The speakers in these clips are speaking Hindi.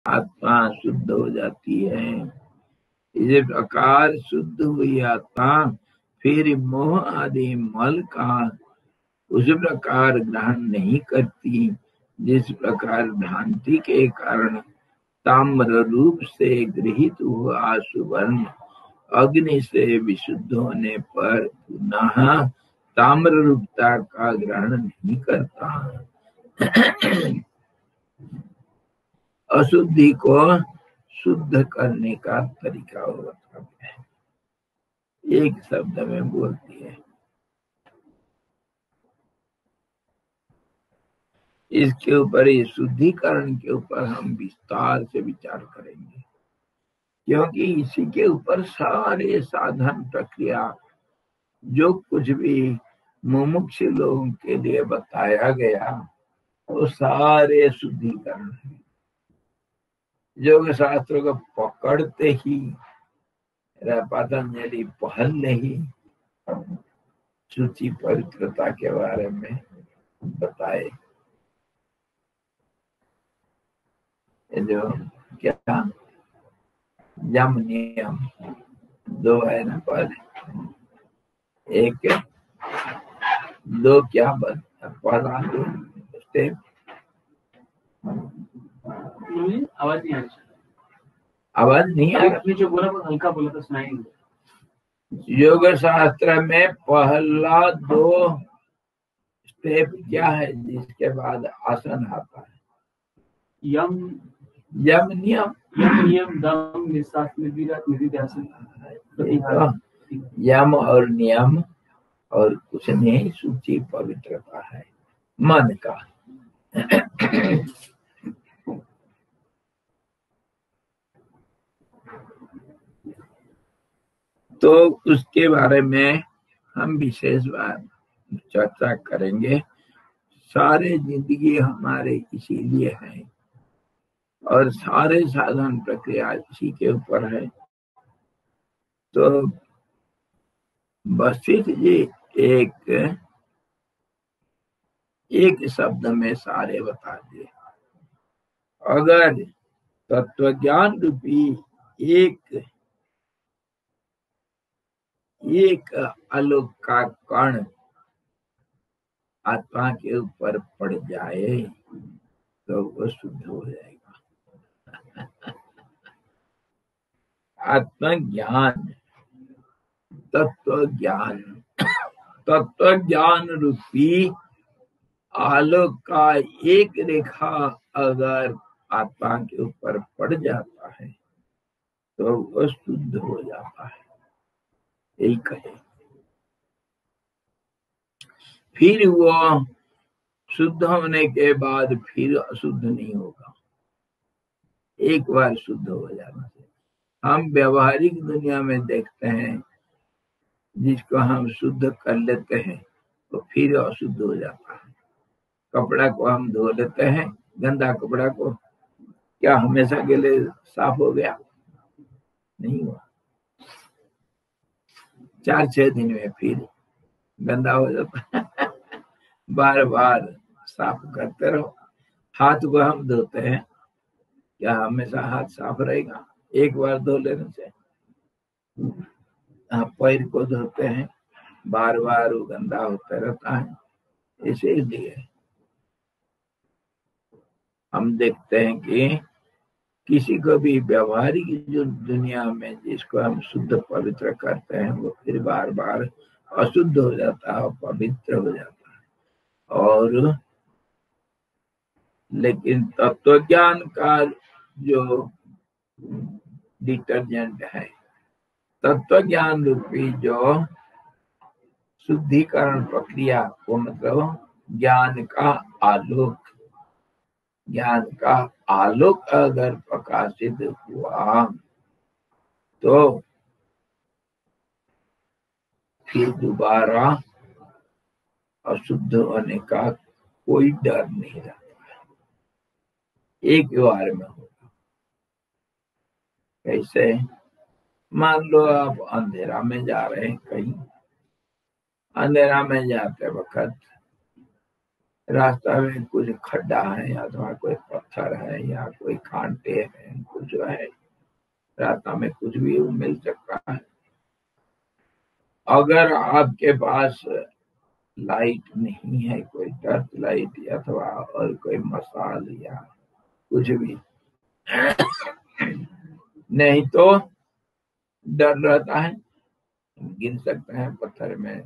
आत्मा शुद्ध हो जाती है। इसी प्रकार शुद्ध हुई आत्मा फिर मोह आदि मल का उस प्रकार ग्रहण नहीं करती जिस प्रकार भ्रांति के कारण ताम्र रूप से गृहित हुआ सुवर्ण अग्नि से विशुद्ध होने पर पुनः ताम्र रूपता का ग्रहण नहीं करता। अशुद्धि को शुद्ध करने का तरीका होता है, एक शब्द में बोलती है। इसके ऊपर, इस शुद्धिकरण के ऊपर हम विस्तार से विचार करेंगे, क्योंकि इसी के ऊपर सारे साधन प्रक्रिया जो कुछ भी मुमुक्ष लोगों के लिए बताया गया वो सारे शुद्धिकरण है। योग शास्त्र को पकड़ते ही पतंजलि पहले ही शुचि पवित्रता के बारे में बताए। जो क्या यम नियम दो है ना, पहले एक दो क्या पहला दो स्टेप। आवाज नहीं आ रही, आवाज नहीं आ रही। जो बोला वो हल्का बोला तो सुनाई। योग शास्त्र में पहला दो स्टेप क्या है जिसके बाद आसन आता है? यम यम नियम, यम नियम दम निश्वास निधिध्यासन। यम और नियम और कुछ नहीं, शुचि पवित्रता है मन का। तो उसके बारे में हम विशेष बात चर्चा करेंगे। सारे जिंदगी हमारे इसीलिए है और सारे साधन प्रक्रिया इसी के ऊपर है। तो वशिष्ठ जी एक शब्द में सारे बता दिए। अगर तत्वज्ञान रूपी एक आलोक का कण आत्मा के ऊपर पड़ जाए तो वो शुद्ध हो जाएगा। आत्मज्ञान, तत्व ज्ञान रूपी आलोक का एक रेखा अगर आत्मा के ऊपर पड़ जाता है तो वो शुद्ध हो जाता है, यही कहे। फिर वो शुद्ध होने के बाद फिर अशुद्ध नहीं होगा, एक बार शुद्ध हो जाना से। हम व्यवहारिक दुनिया में देखते हैं जिसको हम शुद्ध कर लेते हैं तो फिर अशुद्ध हो जाता है। कपड़ा को हम धो लेते हैं, गंदा कपड़ा को, क्या हमेशा के लिए साफ हो गया? नहीं हुआ, 4-6 दिन में फिर गंदा हो जाता है। बार बार साफ करते रहो। हाथ को हम धोते हैं, क्या हमेशा हाथ साफ रहेगा? एक बार धो लेने से। पैर को धोते हैं, बार बार वो गंदा होता रहता है। इसीलिए हम देखते हैं कि किसी को भी व्यवहारिक जो दुनिया में जिसको हम शुद्ध पवित्र करते हैं वो फिर बार बार अशुद्ध हो जाता है, पवित्र हो जाता है। और लेकिन तत्वज्ञान का जो डिटर्जेंट है, तत्वज्ञान रूपी जो शुद्धिकरण प्रक्रिया, वो मतलब ज्ञान का आलोक अगर प्रकाशित हुआ तो फिर दोबारा अशुद्ध होने का कोई डर नहीं रहता है, एक बार में होगा। कैसे? मान लो आप अंधेरा में जा रहे हैं कहीं, अंधेरा में जाते वक्त रास्ता में कुछ खड्डा है अथवा कोई पत्थर है या कोई कांटे हैं, कुछ है, रास्ता में कुछ भी मिल सकता है। अगर आपके पास लाइट नहीं है, कोई टर्च लाइट अथवा और कोई मसाल या कुछ भी नहीं, तो डर रहता है, गिर सकते हैं पत्थर में,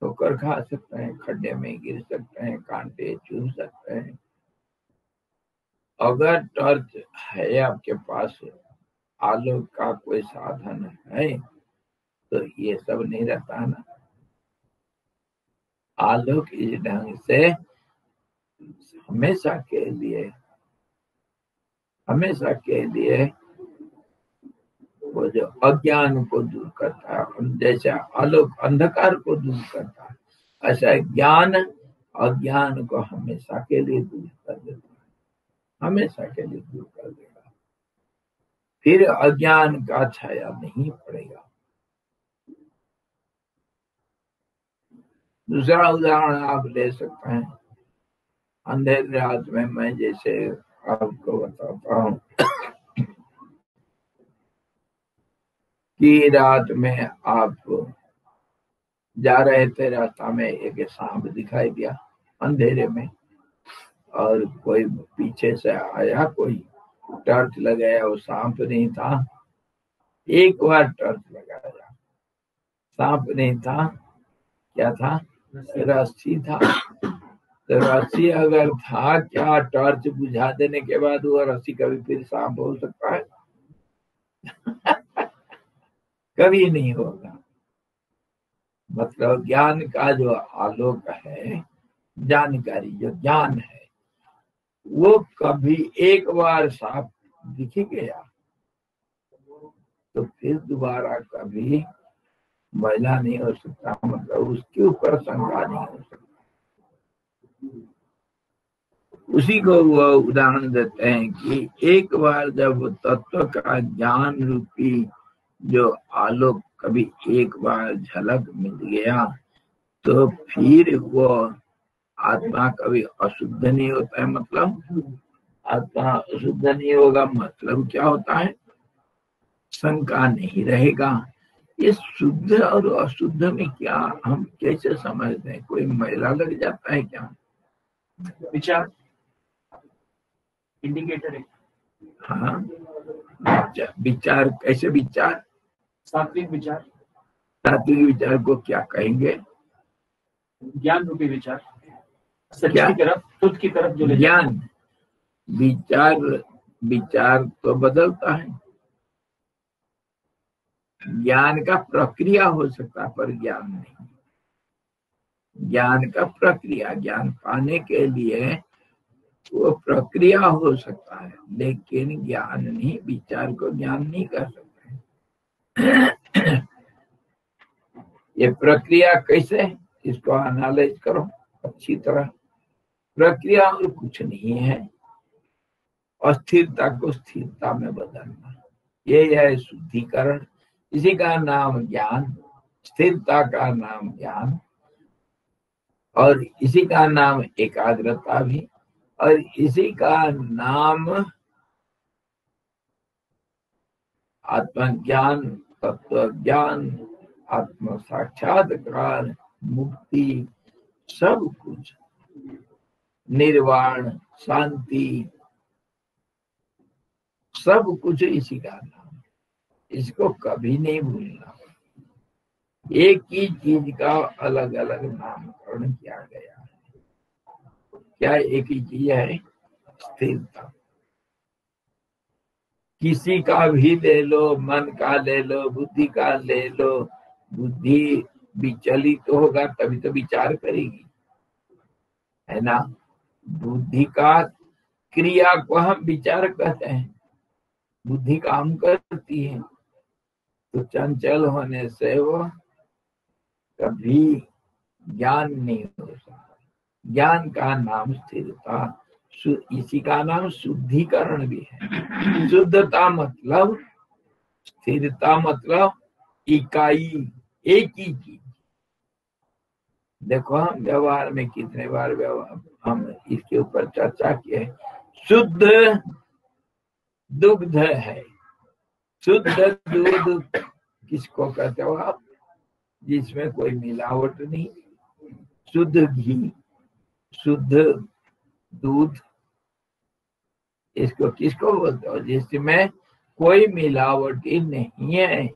ठोकर खा सकते हैं, खड्डे में गिर सकते हैं, कांटे चुभ सकते हैं। अगर टर्च है आपके पास, आलोक का कोई साधन है, तो ये सब नहीं रहता ना। आलोक इस ढंग से हमेशा के लिए वो जो अज्ञान को दूर करता है, जैसे आलोक अंधकार को दूर करता है, ऐसा ज्ञान अज्ञान को हमेशा के लिए दूर कर देता है, हमेशा के लिए दूर कर देगा। फिर अज्ञान का छाया नहीं पड़ेगा। दूसरा उदाहरण आप ले सकते हैं, अंधेरी रात में मैं जैसे आपको बताता हूँ कि रात में आप जा रहे थे, रास्ता में एक सांप दिखाई दिया अंधेरे में, और कोई पीछे से आया, कोई टर्च लगाया, वो सांप नहीं था। एक बार टर्च लगाया, सांप नहीं था, क्या था? रस्सी था। तो रस्सी अगर था, क्या टॉर्च बुझा देने के बाद वो रस्सी कभी फिर सांप हो सकता है? कभी नहीं होगा। मतलब ज्ञान का जो आलोक है, जानकारी जो ज्ञान है, वो कभी एक बार सांप दिख गया तो फिर दोबारा कभी महिला नहीं हो सकता, मतलब उसके ऊपर शंका नहीं हो सकता। उसी को वो उदाहरण देते हैं कि एक बार जब तत्व का ज्ञान रूपी जो आलोक कभी एक बार झलक मिल गया, तो फिर वो आत्मा कभी अशुद्ध नहीं होता है। मतलब आत्मा अशुद्ध नहीं होगा, मतलब क्या होता है? शंका नहीं रहेगा। ये शुद्ध और अशुद्ध में क्या हम कैसे समझते हैं? कोई मैला लग जाता है क्या? विचार इंडिकेटर है। हाँ, विचार कैसे? विचार सात्विक विचार, सात्विक विचार को क्या कहेंगे? ज्ञान रूपी विचार, सच की तरफ, शुद्ध की तरफ जो ले ज्ञान। विचार तो बदलता है, ज्ञान का प्रक्रिया हो सकता है पर ज्ञान नहीं। ज्ञान का प्रक्रिया, ज्ञान पाने के लिए वो प्रक्रिया हो सकता है, लेकिन ज्ञान नहीं। विचार को ज्ञान नहीं कर सकते। ये प्रक्रिया कैसे? इसको एनालाइज करो अच्छी तरह। प्रक्रिया और कुछ नहीं है, अस्थिरता को स्थिरता में बदलना, ये है शुद्धिकरण। इसी का नाम ज्ञान, स्थिरता का नाम ज्ञान, और इसी का नाम एकाग्रता भी, और इसी का नाम आत्मज्ञान, तत्व ज्ञान, आत्म साक्षात्कार, मुक्ति, सब कुछ, निर्वाण, शांति, सब कुछ इसी का नाम। इसको कभी नहीं भूलना। एक ही चीज का अलग अलग नामकरण किया गया है। क्या एक ही चीज है? स्थिरता। किसी का भी ले लो, मन का ले लो, बुद्धि का ले लो, बुद्धि विचलित तो होगा तभी तो विचार करेगी, है ना। बुद्धि का क्रिया को हम विचार कहते हैं, बुद्धि काम करती है, तो चंचल होने से वो कभी ज्ञान नहीं हो सकता। ज्ञान का नाम स्थिरता, इसी का नाम शुद्धिकरण भी है। शुद्धता मतलब, स्थिरता मतलब इकाई, एक ही चीज। देखो हम व्यवहार में कितने बार व्यवहार हम इसके ऊपर चर्चा किए। शुद्ध दुग्ध है, शुद्ध दूध किसको कहते हो आप? जिसमें कोई मिलावट नहीं। शुद्ध घी, शुद्ध दूध, इसको किसको बोलते हो? जिसमें कोई मिलावट ही नहीं है।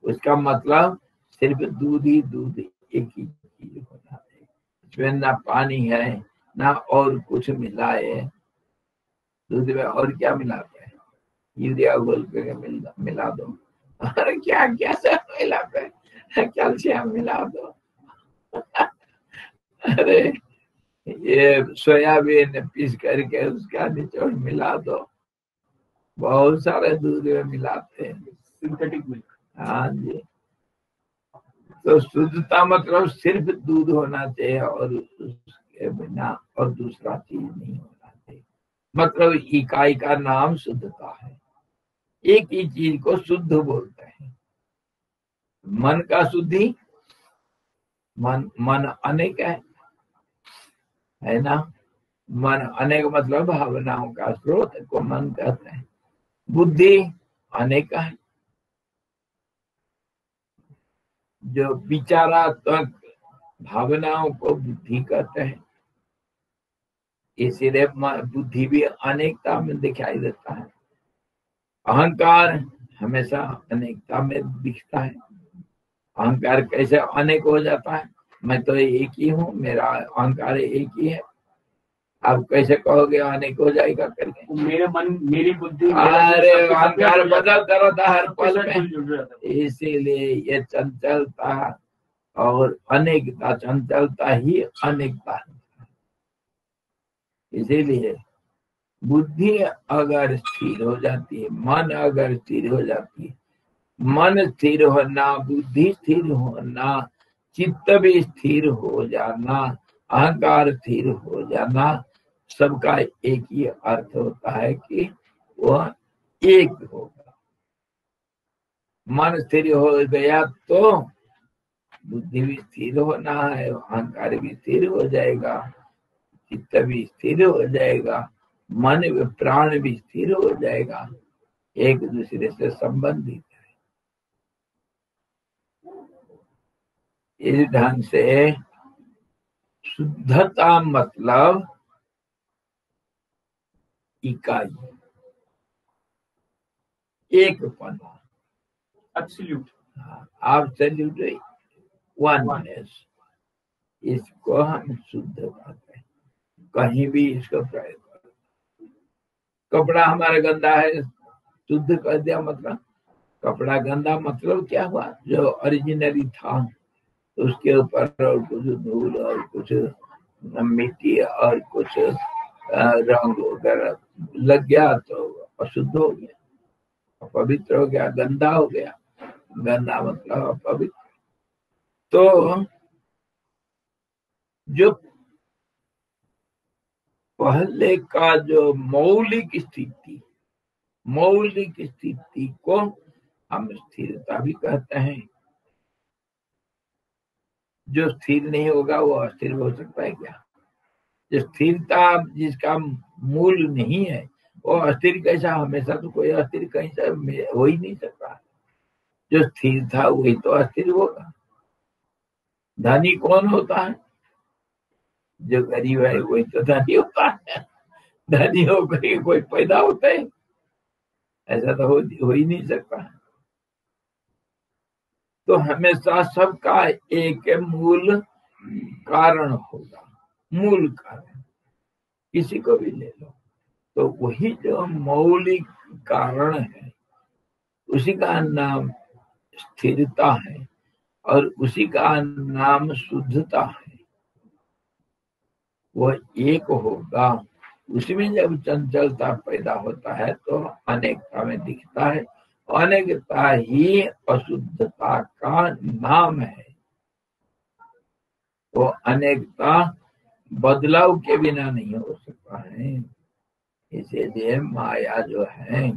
उसका मतलब सिर्फ दूध ही दूध, एक ही चीज होना है। इसमें ना पानी है ना और कुछ मिला है। दूध में और क्या मिलाते हैं? यूरिया घोल के मिला दो। अरे क्या क्या सब मिलाते हैं, कैल्शियम मिला दो। अरे ये सोयाबीन पीस करके उसका निचोड़ मिला दो। बहुत सारे दूध में मिलाते हैं, सिंथेटिक मिल्क। हाँ जी। तो शुद्धता मतलब सिर्फ दूध होना चाहिए और उसके बिना और दूसरा चीज नहीं होना चाहिए। मतलब इकाई का नाम शुद्धता है। एक ही चीज को शुद्ध बोलते हैं। मन का शुद्धि, मन अनेक है ना। मन अनेक मतलब भावनाओं का स्रोत को मन कहते हैं। बुद्धि अनेक है, जो विचारात्मक भावनाओं को बुद्धि कहते हैं। इसीलिए बुद्धि भी अनेकता में दिखाई देता है। अहंकार हमेशा अनेकता में दिखता है। अहंकार कैसे अनेक हो जाता है? मैं तो एक ही हूँ, मेरा अहंकार एक ही है। आप कैसे कहोगे अनेक हो जाएगा करके? मेरे मन, मेरी बुद्धि, अरे अहंकार बदलता रहता हर पल में। इसीलिए ये चंचलता और अनेकता, चंचलता ही अनेकता है। इसीलिए बुद्धि अगर स्थिर हो जाती है, मन अगर स्थिर हो जाती है, मन स्थिर होना, बुद्धि स्थिर होना, चित्त भी स्थिर हो जाना, अहंकार स्थिर हो जाना, सबका एक ही अर्थ होता है कि वह एक होगा। मन स्थिर हो गया तो बुद्धि भी स्थिर होना है, अहंकार भी स्थिर हो जाएगा, चित्त भी स्थिर हो जाएगा, मन प्राण भी स्थिर हो जाएगा, एक दूसरे से संबंधित है। इस ढंग से शुद्धता मतलब इकाई, एक पना, एब्सोल्यूट, एब्सोल्यूट वननेस, इसको हम शुद्ध कहते हैं। कहीं भी इसको प्रयोग करो। कपड़ा हमारा गंदा है, शुद्ध कर दिया मतलब कपड़ा गंदा मतलब क्या हुआ? जो ओरिजिनली था उसके ऊपर और कुछ धूल और कुछ मिट्टी और कुछ रंग वगैरह लग गया तो अशुद्ध हो गया, अपवित्र हो गया, गंदा हो गया। गंदा मतलब अपवित्र। तो जो पहले का जो मौलिक स्थिति को हम स्थिरता भी कहते हैं। जो स्थिर नहीं होगा वो अस्थिर हो सकता है क्या? जो स्थिरता जिसका मूल नहीं है वो अस्थिर कैसा? हमेशा तो कोई अस्थिर कहीं से हो ही नहीं सकता। जो स्थिर था वही तो अस्थिर होगा। धनी कौन होता है? जो गरीब है वही तो धनी होता है। धनी होकर कोई पैदा होता है? ऐसा तो हो ही नहीं सकता। तो हमेशा सबका एक मूल कारण होगा, मूल कारण किसी को भी ले लो तो वही जो मौलिक कारण है उसी का नाम स्थिरता है और उसी का नाम शुद्धता है। वह एक होगा। उसमें जब चंचलता पैदा होता है तो अनेकता में दिखता है। अनेकता ही अशुद्धता का नाम है। वो अनेकता बदलाव के बिना नहीं हो सकता है। इसीलिए माया जो है,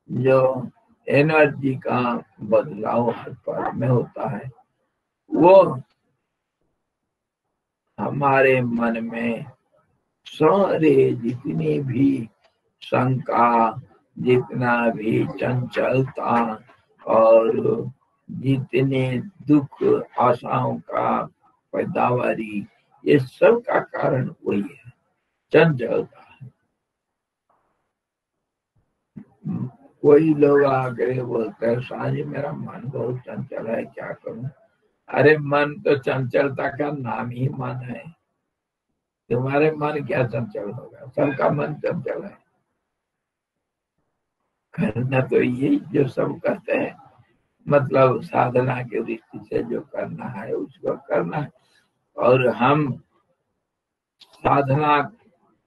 जो एनर्जी का बदलाव हर पल में होता है, वो हमारे मन में सारे जितनी भी शंका, जितना भी चंचलता और जितने दुख आशाओं का पैदावारी, ये सब का कारण वही है, चंचलता। कोई लोग आकर बोलते हैं साजी मेरा मन बहुत चंचल है, क्या करूं? अरे मन तो चंचलता का नाम ही मन है, तुम्हारे मन क्या चंचल होगा? सबका मन चंचल है। करना तो यही जो सब करते हैं, मतलब साधना के दृष्टि से जो करना है उसको करना है। और हम साधना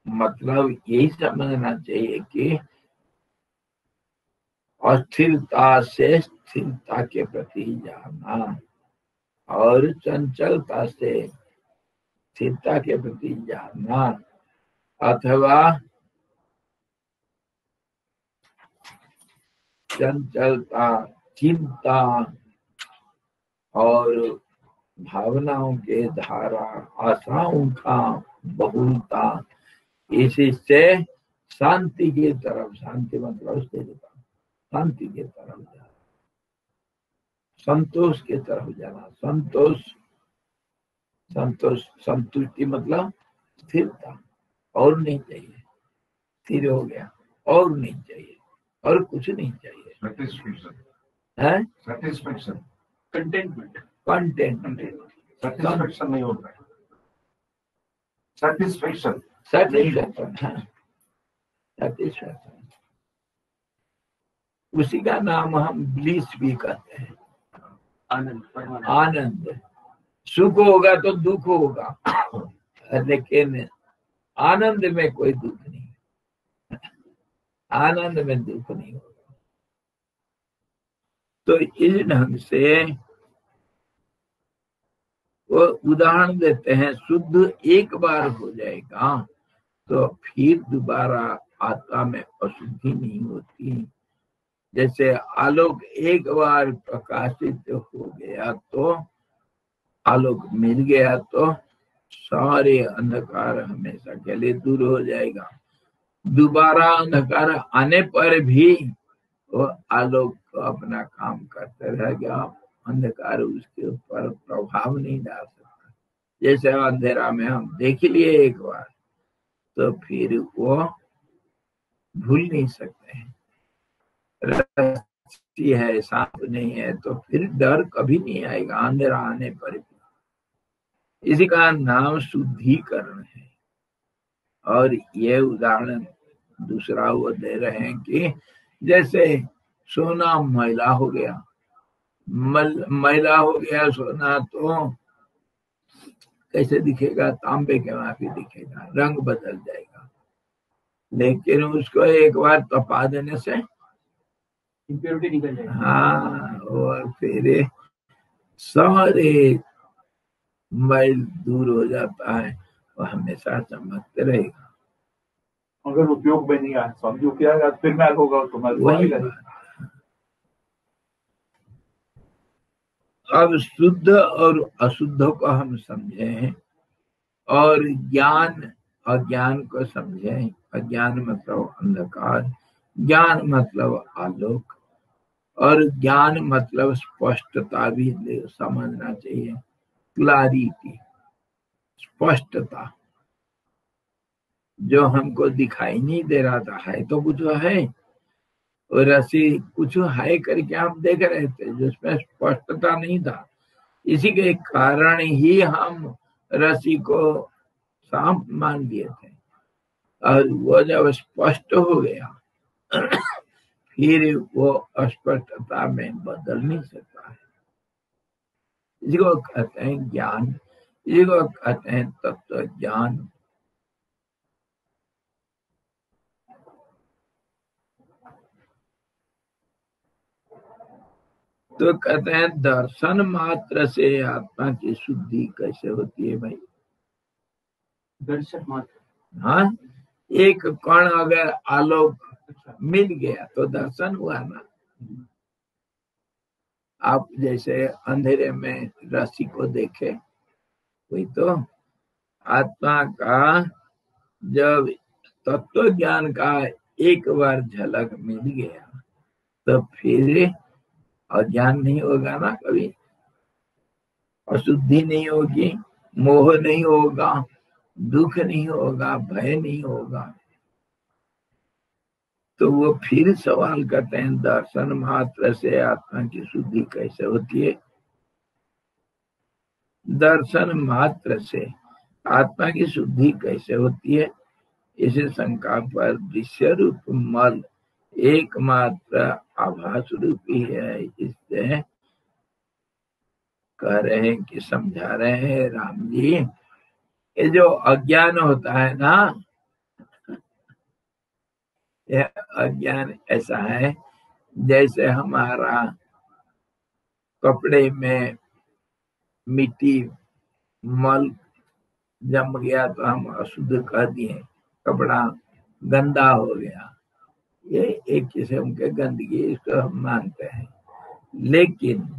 मतलब यही समझना चाहिए कि अस्थिरता से स्थिरता के प्रति जाना और चंचलता से स्थिरता के प्रति जाना, अथवा चंचलता, चिंता और भावनाओं के धारा, आशाओं का बहुलता, इसी से शांति की तरफ, शांति मतलब स्थिरता, शांति की तरफ जाना, संतोष की तरफ जाना। संतोष, संतोष, संतुष्टि मतलब स्थिरता, और नहीं चाहिए, स्थिर हो गया, और नहीं चाहिए, और कुछ नहीं चाहिए। है सेटिस्फेक्शन, कंटेंटमेंट, कंटेंट, सेटिस्फेक्शन नहीं होता है, सेटिस्फेक्शन, सेटिस्फेक्शन, सेटिस्फेक्शन, उसी का नाम हम ब्लिस भी कहते हैं, आनंद। आनंद। सुख होगा तो दुख होगा, लेकिन आनंद में कोई दुख नहीं, आनंद में दुख नहीं होगा। तो इस ढंग से वो उदाहरण देते हैं, शुद्ध एक बार हो जाएगा तो फिर दोबारा आत्मा में अशुद्धि नहीं होती। जैसे आलोक एक बार प्रकाशित हो गया तो, आलोक मिल गया तो सारे अंधकार हमेशा के लिए दूर हो जाएगा। दोबारा अंधकार आने पर भी वो आलोक अपना काम करते रहेगा, अंधकार उसके ऊपर प्रभाव नहीं डाल सकता। जैसे अंधेरा में हम देख लिए एक बार तो फिर वो भूल नहीं सकते हैं। रस्सी है, सांप नहीं है, तो फिर डर कभी नहीं आएगा अंधेरा आने पर भी। इसी का नाम शुद्धिकरण है। और ये उदाहरण दूसरा वो दे रहे हैं कि जैसे सोना मैला हो गया, मैला हो गया सोना तो कैसे दिखेगा? तांबे के माफी दिखेगा, रंग बदल जाएगा। लेकिन उसको एक बार तपा देने से इंप्योरिटी निकल जाएगी। हाँ, और फिर सारे मैल दूर हो जाता है, वो हमेशा चमकते रहेगा। अगर उपयोग में नहीं आया, समझो क्या फिर मैल होगा तो मैल वही आएगा। अब शुद्ध और अशुद्ध को हम समझें और ज्ञान अज्ञान को समझें। अज्ञान मतलब अंधकार, ज्ञान मतलब आलोक, और ज्ञान मतलब स्पष्टता भी समझना चाहिए, क्लैरिटी, स्पष्टता। जो हमको दिखाई नहीं दे रहा था, है तो कुछ है, और ऐसी कुछ है करके हम देख रहे थे जिसमें स्पष्टता नहीं था। इसी के कारण ही हम रस्सी को सांप मान लिए थे, और वो जब स्पष्ट हो गया फिर वो अस्पष्टता में बदल नहीं सकता है। इसी को कहते हैं ज्ञान, इसी को कहते हैं तत्व ज्ञान। तो कहते हैं दर्शन मात्र से आत्मा की शुद्धि कैसे होती है भाई? दर्शन मात्र, हाँ, एक कण अगर आलोक मिल गया तो दर्शन हुआ ना। आप जैसे अंधेरे में रस्सी को देखे, वही तो आत्मा का जब तत्व ज्ञान का एक बार झलक मिल गया तो फिर अज्ञान नहीं होगा ना, कभी अशुद्धि नहीं होगी, मोह नहीं होगा, दुख नहीं होगा, भय नहीं होगा। तो वो फिर सवाल करते हैं, दर्शन मात्र से आत्मा की शुद्धि कैसे होती है? दर्शन मात्र से आत्मा की शुद्धि कैसे होती है? इसे शंका पर दृश्य रूप मल एकमात्र आभास रूपी है। इससे कह रहे हैं कि समझा रहे हैं राम जी, ये जो अज्ञान होता है ना, यह अज्ञान ऐसा है जैसे हमारा कपड़े में मिट्टी मल जम गया तो हम अशुद्ध कह दिए, कपड़ा गंदा हो गया, ये एक किस्म के गंदगी, इसको हम मानते हैं। लेकिन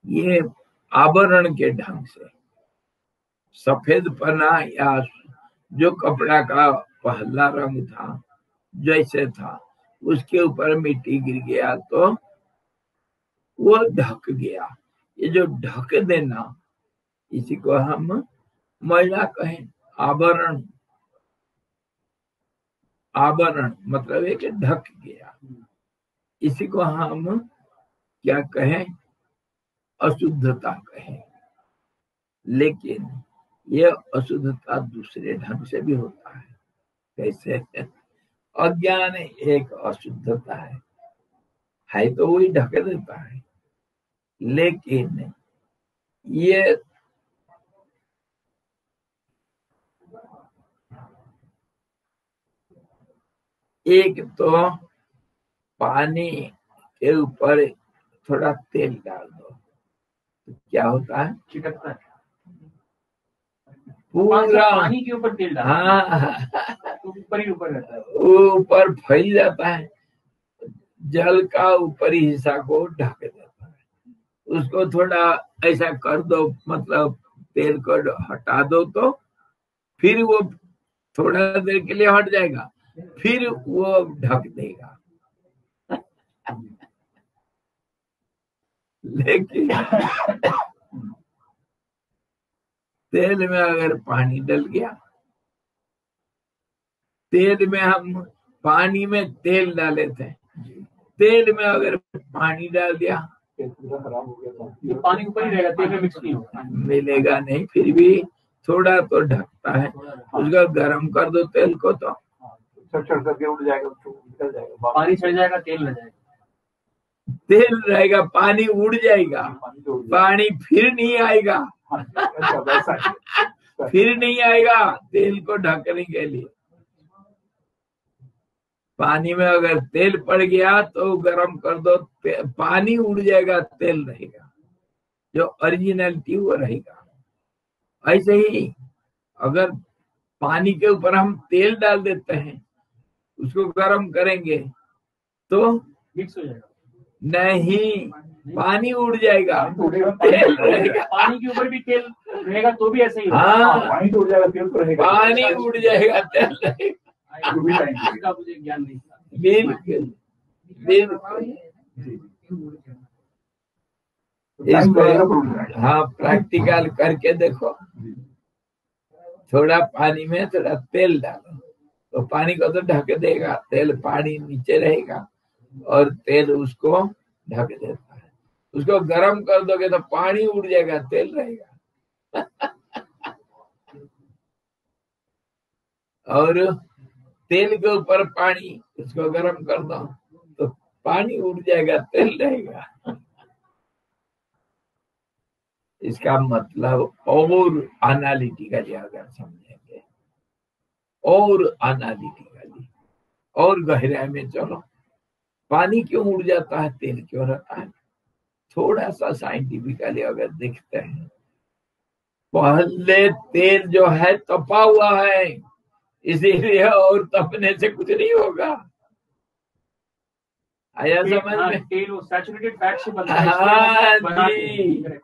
ये आवरण के ढंग से सफेद पना या जो कपड़ा का पहला रंग था जैसे था, उसके ऊपर मिट्टी गिर गया तो वो ढक गया। ये जो ढक देना, इसी को हम मैला कहें, आवरण। आवरण मतलब है कि ढक गया, इसी को हम क्या कहें? अशुद्धता कहें। लेकिन ये अशुद्धता दूसरे ढंग से भी होता है। कैसे? अज्ञान एक अशुद्धता है तो वही ढक देता है, लेकिन ये एक तो पानी के ऊपर थोड़ा तेल डाल दो तो क्या होता है? चिटकता है। पूरा पानी के ऊपर तेल डाल, हाँ, तो ऊपर ही ऊपर रहता है, ऊपर फैल जाता है, जल का ऊपरी हिस्सा को ढक देता है। उसको थोड़ा ऐसा कर दो, मतलब तेल को हटा दो तो फिर वो थोड़ा देर के लिए हट जाएगा, फिर वो ढक देगा। लेकिन तेल में अगर पानी डल गया, तेल में हम पानी में तेल डाले थे, तेल में अगर पानी डाल दिया खराब हो गया, पानी ऊपर ही रहेगा, तेल में मिक्स नहीं होगा, मिलेगा नहीं, फिर भी थोड़ा तो ढकता है। उसको गर्म कर दो तेल को तो करके उड़ जाएगा, निकल जाएगा, पानी चढ़ जाएगा, तेल रह जाएगा, तेल रहेगा, पानी उड़ जाएगा, पानी फिर नहीं आएगा, फिर नहीं आएगा तेल को ढकने के लिए। पानी में अगर तेल पड़ गया तो गर्म कर दो, पानी उड़ जाएगा, तेल रहेगा, जो ओरिजिनलिटी वो रहेगा। ऐसे ही अगर पानी के ऊपर हम तेल डाल देते हैं, उसको गर्म करेंगे तो मिक्स हो जाएगा, नहीं, पानी उड़ जाएगा, तेल रहेगा। पानी के ऊपर भी तेल रहेगा तो भी ऐसे ही, हाँ, पानी तो उड़ जाएगा, तेल तो रहेगा, पानी उड़ जाएगा, तेल रहेगा। इसका मुझे ज्ञान नहीं था। बिल्कुल बिल्कुल, इसको हाँ प्रैक्टिकल करके देखो। थोड़ा पानी में थोड़ा तेल डालो तो पानी को तो ढक देगा, तेल पानी नीचे रहेगा और तेल उसको ढक देता है। उसको गर्म कर दोगे तो पानी उड़ जाएगा, तेल रहेगा। और तेल के ऊपर पानी, उसको गर्म कर दो तो पानी उड़ जाएगा, तेल रहेगा। इसका मतलब और एनालिटिकली अगर समझेंगे, और एनालिटिकली और गहराई में चलो, पानी क्यों उड़ जाता है, तेल क्यों रहता है? थोड़ा सा साइंटिफिकली अगर देखते हैं, पहले तेल जो है तपा हुआ है, इसीलिए और तपने से कुछ नहीं होगा। आया समझ में? तेल वो सैचुरेटेड फैट से बनता है, हाँ बनाते जी। हैं।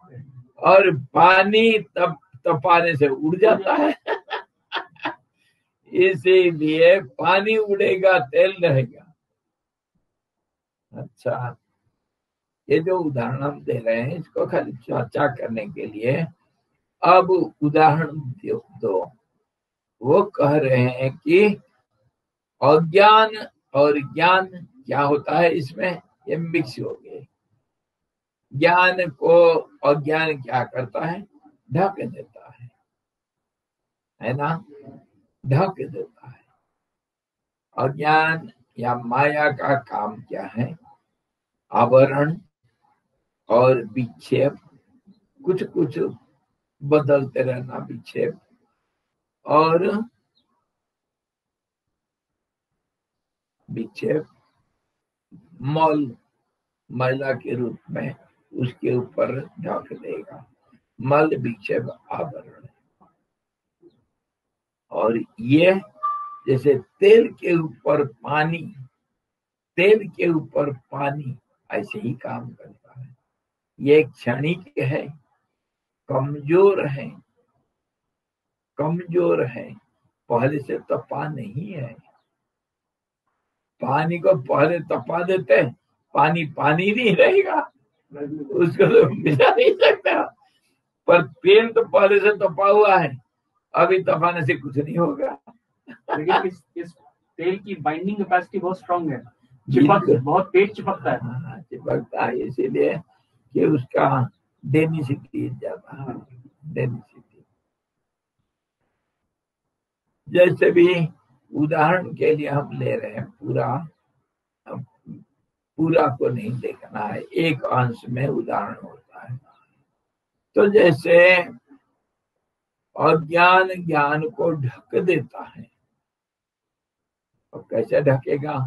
और पानी तपाने से उड़ जाता है। इसीलिए पानी उड़ेगा, तेल रहेगा। अच्छा, ये जो उदाहरण हम दे रहे हैं इसको खाली चर्चा करने के लिए। अब उदाहरण दो। वो कह रहे हैं कि अज्ञान और ज्ञान क्या होता है इसमें, ये मिक्स हो गए। ज्ञान को अज्ञान क्या करता है, ढक देता है ना, ढक देता है। अज्ञान या माया का काम क्या है, आवरण और विक्षेप, कुछ कुछ बदलते रहना विक्षेप, और विक्षेप मल, मैला के रूप में उसके ऊपर ढक देगा। मल विक्षेप आवरण। और ये जैसे तेल के ऊपर पानी, तेल के ऊपर पानी ऐसे ही काम करता है। ये क्षणिक है, कमजोर है, कमजोर है, पहले से तपा नहीं है। पानी को पहले तपा देते, पानी पानी नहीं रहेगा, उसको तो मिला नहीं सकता। पर तेल तो पहले से तपा हुआ है, अभी तपाने से कुछ नहीं होगा। लेकिन इस तेल की बाइंडिंग कैपेसिटी बहुत स्ट्रांग है, बहुत तेज चिपकता है। चिपकता है, इसीलिए कि उसका डेंसिटी ज्यादा है, डेंसिटी। जैसे भी उदाहरण के लिए हम ले रहे हैं, पूरा को नहीं देखना है, एक अंश में उदाहरण होता है। तो जैसे अज्ञान ज्ञान को ढक देता है, और कैसे ढकेगा,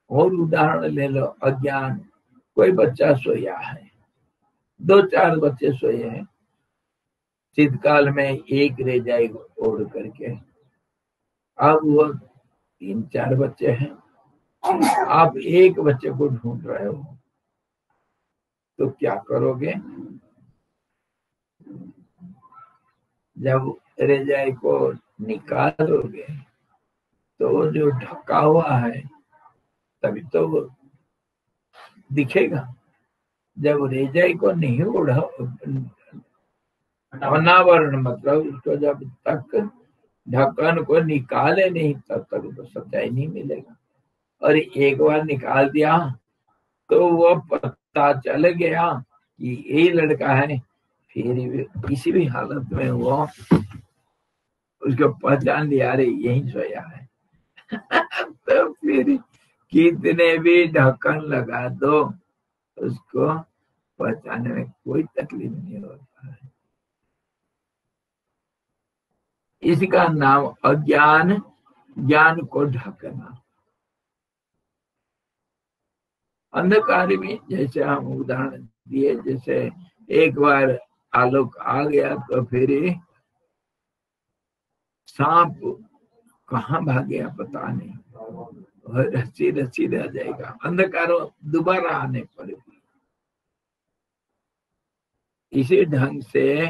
और उदाहरण ले लो। अज्ञान, कोई बच्चा सोया है, 2-4 बच्चे सोए हैं, शीतकाल में एक रह जाएगा ओढ़ करके। अब वो 3-4 बच्चे हैं, आप एक बच्चे को ढूंढ रहे हो, तो क्या करोगे? जब रजाई को निकालोगे तो जो ढका हुआ है तभी तो वो दिखेगा। जब रजाई को नहीं ओढ़ा, अनावरण मतलब उसको जब तक ढक्कन को निकाले नहीं तब तक तो सच्चाई नहीं मिलेगा। और एक बार निकाल दिया तो वो पता चल गया कि यही लड़का है, फिर किसी भी हालत में वो उसको पहचान लिया, रे यही सोया है। तो फिर कितने भी ढक्कन लगा दो, उसको पहचानने में कोई तकलीफ नहीं होता है। इसका नाम अज्ञान, ज्ञान को ढकना। अंधकार में जैसे हम उदाहरण दिए, जैसे एक बार आलोक आ गया तो फिर सांप कहाँ भाग गया पता नहीं, और रस्सी रस्सी रह जाएगा अंधकार दोबारा आने पर भी। इसी ढंग से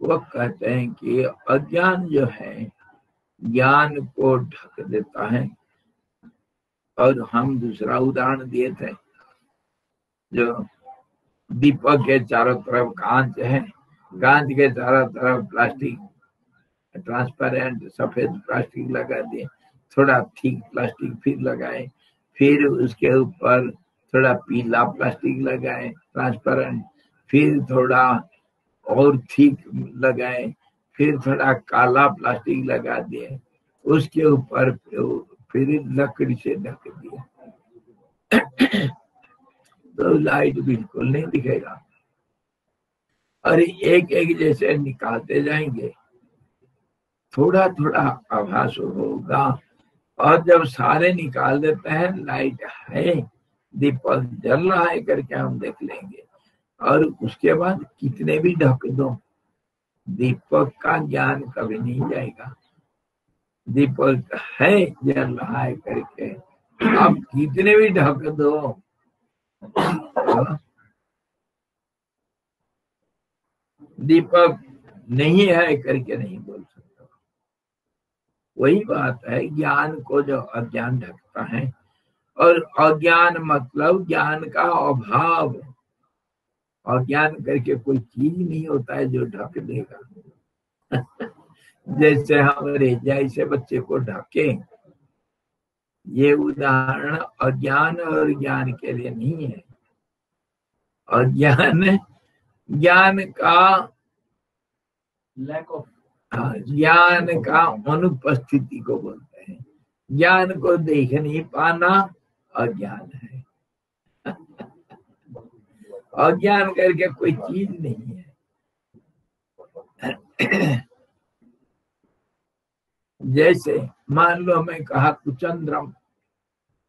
वो कहते हैं कि अज्ञान जो है ज्ञान को ढक देता है। और हम दूसरा उदाहरण दिए थे, जो दीपक के चारों तरफ कांच है, कांच के चारों तरफ प्लास्टिक, ट्रांसपेरेंट सफेद प्लास्टिक लगा दिए, थोड़ा थिक प्लास्टिक फिर लगाए, फिर उसके ऊपर थोड़ा पीला प्लास्टिक लगाए ट्रांसपेरेंट, फिर थोड़ा और थिक लगाए, फिर थोड़ा काला प्लास्टिक लगा दिए, उसके ऊपर फिर लकड़ी से ढक दिया। तो लाइट बिल्कुल नहीं दिखेगा। और एक एक जैसे निकालते जाएंगे, थोड़ा थोड़ा आभास होगा। और जब सारे निकाल देते हैं, लाइट है, दीपक जल रहा है करके हम देख लेंगे। और उसके बाद कितने भी ढक दो, दीपक का ज्ञान कभी नहीं जाएगा। दीपक है, जल रहा है करके आप कितने भी ढक दो, दीपक नहीं है करके नहीं बोल सकता। वही बात है, ज्ञान को जो अज्ञान ढकता है, और अज्ञान मतलब ज्ञान का अभाव। अज्ञान करके कोई चीज नहीं होता है जो ढक देगा। जैसे हम रेजा ऐसे बच्चे को ढके, ये उदाहरण अज्ञान और ज्ञान के लिए नहीं है। अज्ञान ज्ञान का लैक ऑफ, ज्ञान का अनुपस्थिति को बोलते हैं। ज्ञान को देख नहीं पाना अज्ञान है। अज्ञान करके कोई चीज नहीं है। जैसे मान लो मैं कहा कुचंद्रम,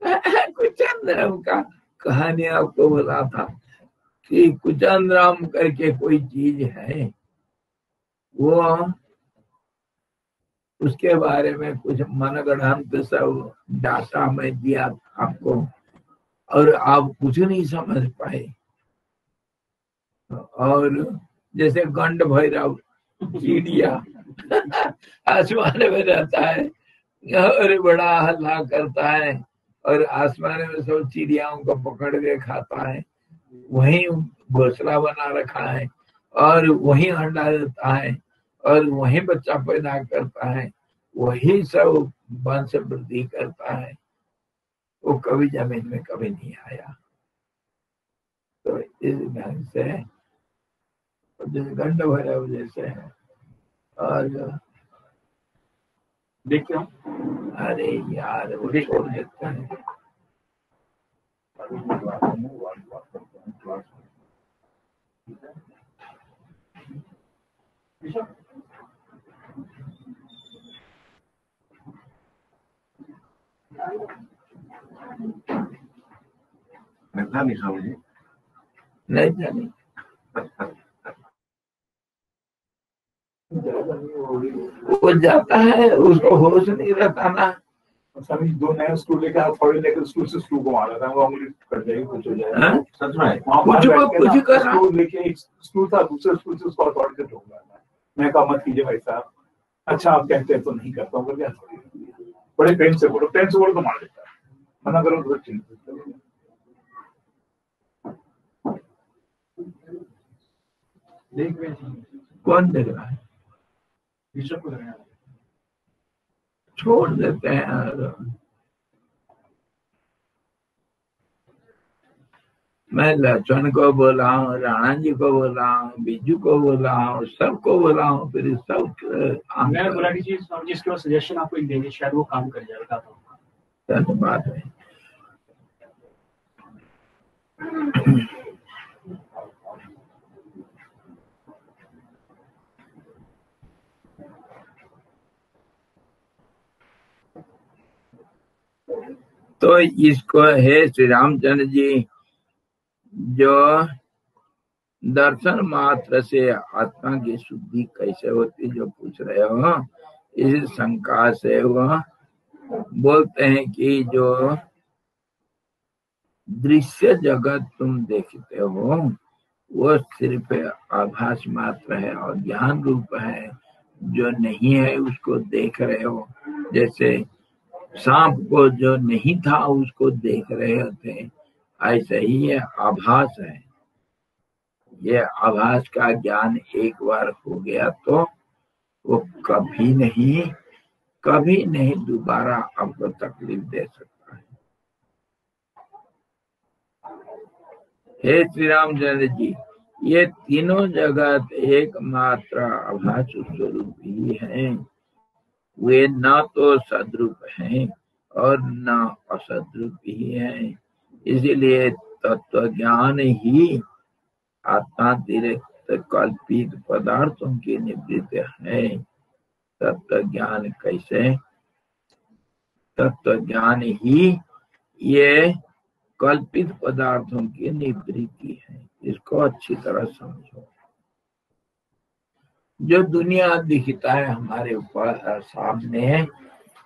कुचंद्रम का कहानी आपको बोला था कि कुचंद्रम करके कोई चीज है, वो उसके बारे में कुछ मनगढ़ंत सब डाटा मैं दिया आपको, और आप कुछ नहीं समझ पाए। और जैसे गंड भैरव चिड़िया आसमान में रहता है और बड़ा हल्ला करता है, और आसमान में सब चिड़ियाओं को पकड़ के खाता है, वहीं घोंसला बना रखा है, और वहीं अंडा देता है, और वहीं बच्चा पैदा करता है, वही सब वंश वृद्धि करता है। वो कभी जमीन में कभी नहीं आया। तो इस ढंग से जैसे गंड भैरव जैसे है। और देखिए अरे यार वो छोड़ देते हैं। नहीं समझे, नहीं जानी वो जाता है, उसको होश नहीं रहता ना। सभी दो नए स्कूल लेकर आप थोड़े लेकर स्कूल से स्कूल को मारा था, वो उंगली कर जाएगी, कुछ हो जाएगा। सच में कुछ कर स्कूल लेके एक स्कूल था, दूसरे स्कूल से उसको अथॉरिटी से ठोक रहा। मैं कहा मत कीजिए भाई साहब, अच्छा आप कहते हैं तो नहीं करता हूँ, क्या बड़े पेन से बोलो तो मार देता है, मना करो तो चिंता। कौन देख रहा है? छोड़ देते हैं। मैं लक्ष्मण को बोला हूँ, राणा जी को बोला हूँ, बिजू को बोला हूँ, सबको बोला हूँ, फिर सब मैं बोला कि जिसके बाद सजेशन आपको एक देंगे, शायद वो काम कर जाएगा। धन्यवाद है। तो इसको है श्री रामचंद्र जी, जो दर्शन मात्र से आत्मा की शुद्धि कैसे होती जो पूछ रहे हो, इस शंका से वह बोलते हैं कि जो दृश्य जगत तुम देखते हो वो सिर्फ आभास मात्र है और ज्ञान रूप है, जो नहीं है उसको देख रहे हो। जैसे सांप को जो नहीं था उसको देख रहे थे, ऐसे ही ये आभास है। ये आभास का ज्ञान एक बार हो गया तो वो कभी नहीं दोबारा आपको तकलीफ दे सकता है। हे श्री रामचंद्र जी, ये तीनों जगत एकमात्र आभास स्वरूप ही है। वे न तो सद्रूप हैं और न असद्रूप ही हैं। इसीलिए तत्व ज्ञान ही आत्मातिरिक्त कल्पित पदार्थों की निवृत्ति है। तत्व ज्ञान कैसे? तत्व ज्ञान ही ये कल्पित पदार्थों की निवृत्ति है। इसको अच्छी तरह समझो। जो दुनिया दिखता है हमारे ऊपर सामने,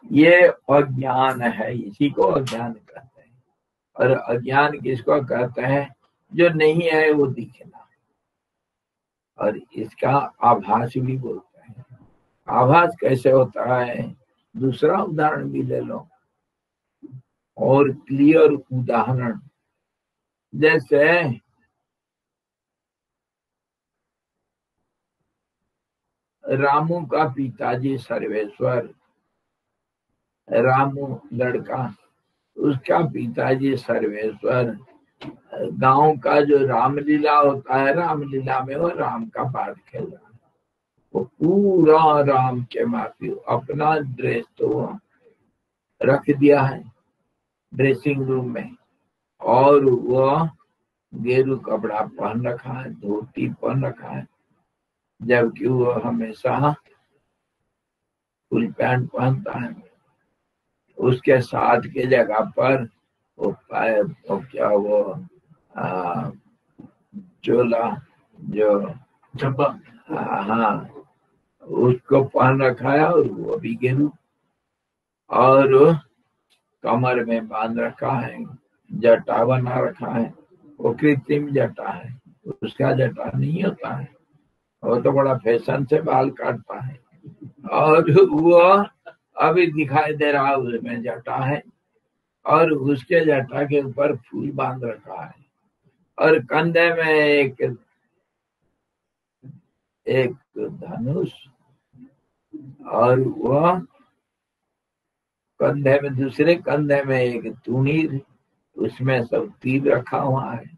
ये अज्ञान है, इसी को अज्ञान कहते हैं। और अज्ञान किसको कहते हैं? जो नहीं है वो दिखना, और इसका आभास भी बोलते हैं। आभास कैसे होता है? दूसरा उदाहरण भी ले लो, और क्लियर उदाहरण, जैसे रामू का पिताजी सर्वेश्वर, रामू लड़का, उसका पिताजी सर्वेश्वर, गांव का जो रामलीला होता है, रामलीला में वो राम का पाठ खेल रहा है, वो पूरा राम के माफी, अपना ड्रेस तो रख दिया है ड्रेसिंग रूम में, और वो गेरू कपड़ा पहन रखा है, धोती पहन रखा है, जबकि वो हमेशा फुल पैंट पहनता है। उसके साथ के जगह पर वो क्या वो चोला जो झब्बा, हाँ, उसको पहन रखा है, और वो भी गेरू, और कमर में बांध रखा है, जटा बना रखा है, वो कृत्रिम जटा है, उसका जटा नहीं होता है, वो तो बड़ा फैशन से बाल काटता है, और वो अभी दिखाई दे रहा है उसमें जटा है, और उसके जटा के ऊपर फूल बांध रखा है, और कंधे में एक धनुष, और वह कंधे में, दूसरे कंधे में एक तुनीर, उसमें सब तीर रखा हुआ है,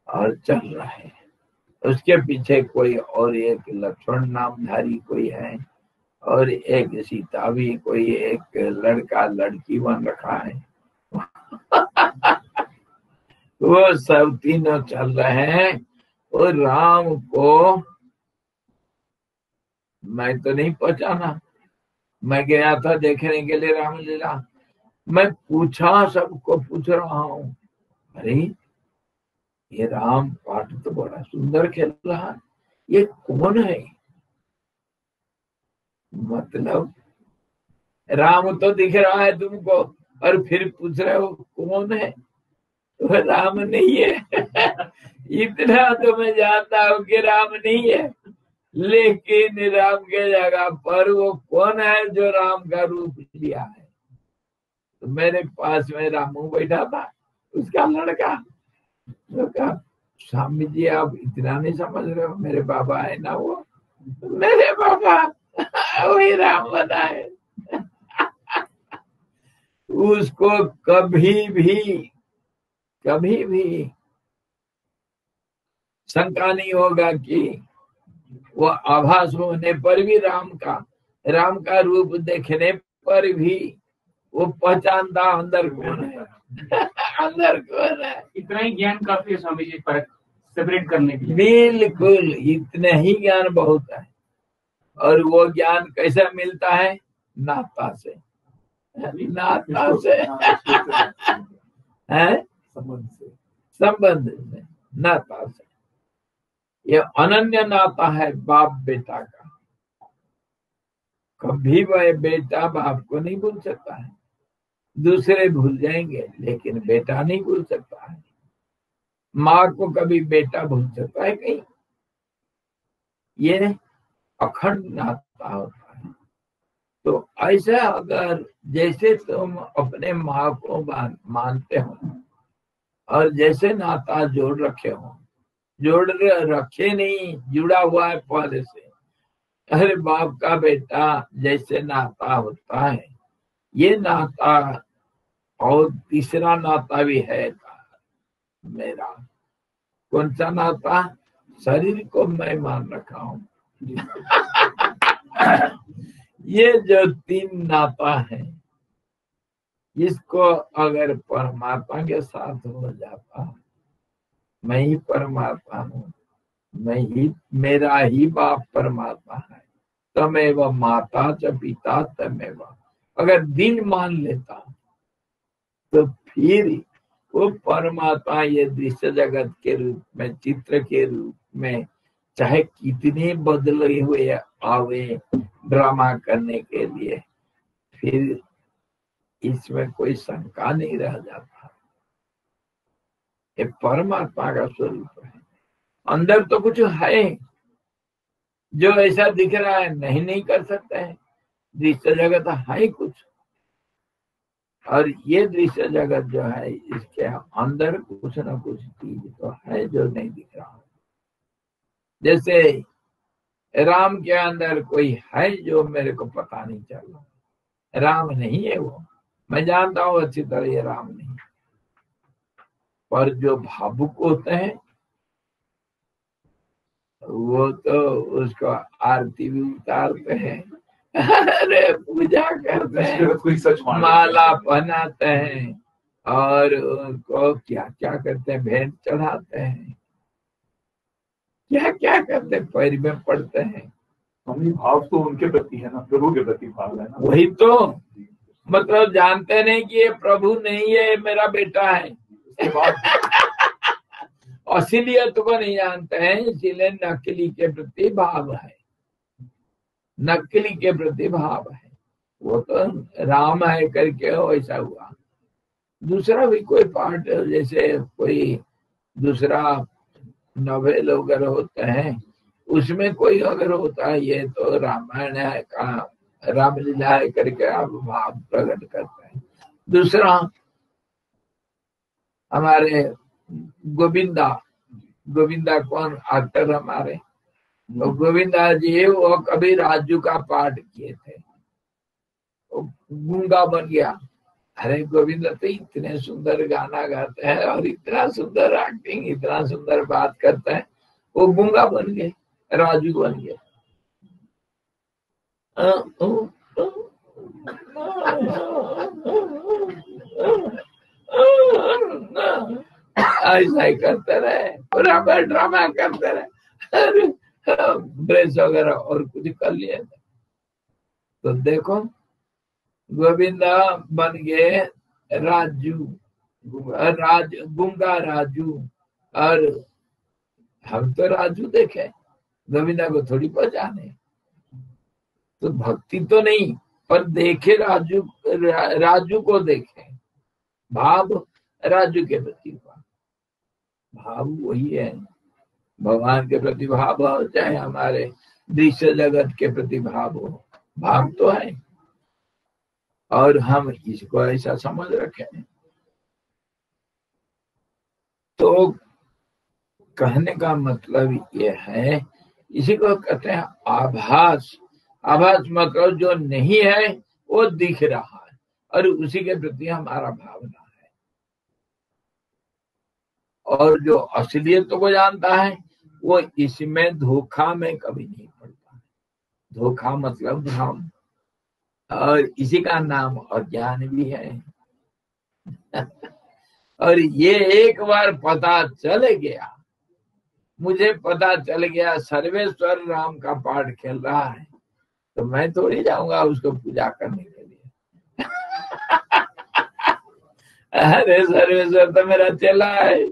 और चल रहा है। उसके पीछे कोई और एक लक्ष्मण नामधारी कोई है, और एक सीता भी, कोई एक लड़का लड़की बन रखा है। वो सब तीनों चल रहे हैं, और राम को मैं तो नहीं पहचाना, मैं गया था देखने के लिए रामलीला, मैं पूछा, सबको पूछ रहा हूँ, अरे ये राम पाठ तो बड़ा सुंदर खेल रहा है, ये कौन है? मतलब राम तो दिख रहा है तुमको, और फिर पूछ रहे हो कौन है? तो राम नहीं है। इतना तो मैं जानता हूँ कि राम नहीं है, लेकिन राम के जगह पर वो कौन है जो राम का रूप लिया है? तो मेरे पास में रामू बैठा था, उसका लड़का, तो कहा स्वामी जी आप इतना नहीं समझ रहे हो, मेरे बाबा है ना वो, मेरे बाबा वही राम बना है। उसको कभी भी शंका नहीं होगा कि वो आभास होने पर भी राम का रूप देखने पर भी वो पहचानता अंदर कौन है। अंदर कौन है? इतना ही ज्ञान काफी है स्वामी जी पर सेपरेट करने के लिए। बिल्कुल, इतने ही ज्ञान बहुत है। और वो ज्ञान कैसे मिलता है? नाता से, नाता से है, संबंध से, नाता से। ये अनन्य नाता है बाप बेटा का। कभी वह बेटा बाप को नहीं भूल सकता है, दूसरे भूल जाएंगे लेकिन बेटा नहीं भूल सकता है। माँ को कभी बेटा भूल सकता है कहीं? ये अखंड नाता होता है। तो ऐसा अगर जैसे तुम अपने माँ को मानते हो और जैसे नाता जोड़ रखे हो, जोड़ रखे नहीं, जुड़ा हुआ है पहले से। अरे बाप का बेटा जैसे नाता होता है, ये नाता, और तीसरा नाता भी है मेरा। कौन सा नाता? शरीर को मैं मान रखा हूं। ये जो तीन नाता है, इसको अगर परमात्मा के साथ हो जाता, मैं ही परमात्मा हूँ, मैं ही, मेरा ही बाप परमात्मा है, तमेव माता च पिता तमेव, अगर दिन मान लेता तो फिर वो परमात्मा ये दृश्य जगत के रूप में, चित्र के रूप में, चाहे कितने बदले हुए आवे ड्रामा करने के लिए, फिर इसमें कोई शंका नहीं रह जाता। ये परमात्मा का स्वरूप है। अंदर तो कुछ है जो ऐसा दिख रहा है, नहीं कर सकते हैं। दृश्य जगत है कुछ, और ये दृश्य जगत जो है इसके अंदर कुछ ना कुछ चीज तो है जो नहीं दिख रहा। जैसे राम के अंदर कोई है जो मेरे को पता नहीं चल रहा, राम नहीं है वो, मैं जानता हूँ अच्छी तरह ये राम नहीं, पर जो भावुक होते हैं वो तो उसको आरती भी उतारते हैं, अरे पूजा करते हैं, माला पहनाते हैं, और उनको क्या क्या करते हैं, भेंट चढ़ाते हैं, क्या क्या करते हैं, पैर में पड़ते हैं। भाव तो उनके प्रति है ना, प्रभु के प्रति भाव है ना। वही तो मतलब जानते नहीं कि ये प्रभु नहीं है, मेरा बेटा है। असलियत को नहीं जानते हैं, इसीलिए नकली के प्रति भाव है, नकली के प्रति भाव है। वो तो राम है करके ऐसा हुआ। दूसरा भी कोई पार्ट, जैसे कोई दूसरा नॉवेल वगैरह होते हैं, उसमें कोई अगर होता है ये तो रामायण है का रामलीला है करके आप भाव प्रकट करते हैं। दूसरा हमारे गोविंदा कौन एक्टर हमारे, तो गोविंदा जी वो कभी राजू का पाठ किए थे, गूंगा बन गया। अरे गोविंदा तो इतने सुंदर गाना गाते हैं और इतना सुंदर एक्टिंग, इतना सुंदर बात करते हैं, वो गूंगा बन गए, राजू बन गए। ऐसा ही करते रहे, पूरा ड्रामा करते रहे, ब्रेस वगैरह और कुछ कर लिए। तो देखो गोविंदा बन गए राजू, गूंगा राजू, और हम तो राजू देखे, गोविंदा को थोड़ी पहचाने। तो भक्ति तो नहीं, पर देखे राजू को देखे, भाव राजू के प्रति भाव वही है। भगवान के प्रति भाव हो, चाहे हमारे दृश्य जगत के प्रति भाव हो, भाव तो है। और हम इसको ऐसा समझ रखे हैं। तो कहने का मतलब ये है, इसी को कहते हैं आभास। आभास मतलब जो नहीं है वो दिख रहा है, और उसी के प्रति हमारा भावना है। और जो असलियत को जानता है वो इसमें धोखा में कभी नहीं पड़ता। धोखा मतलब भ्रम, और इसी का नाम अज्ञान भी है। और ये एक बार पता चल गया, मुझे पता चल गया सर्वेश्वर राम का पाठ खेल रहा है, तो मैं थोड़ी जाऊंगा उसको पूजा करने के लिए। अरे सर्वेश्वर तो मेरा चेला है,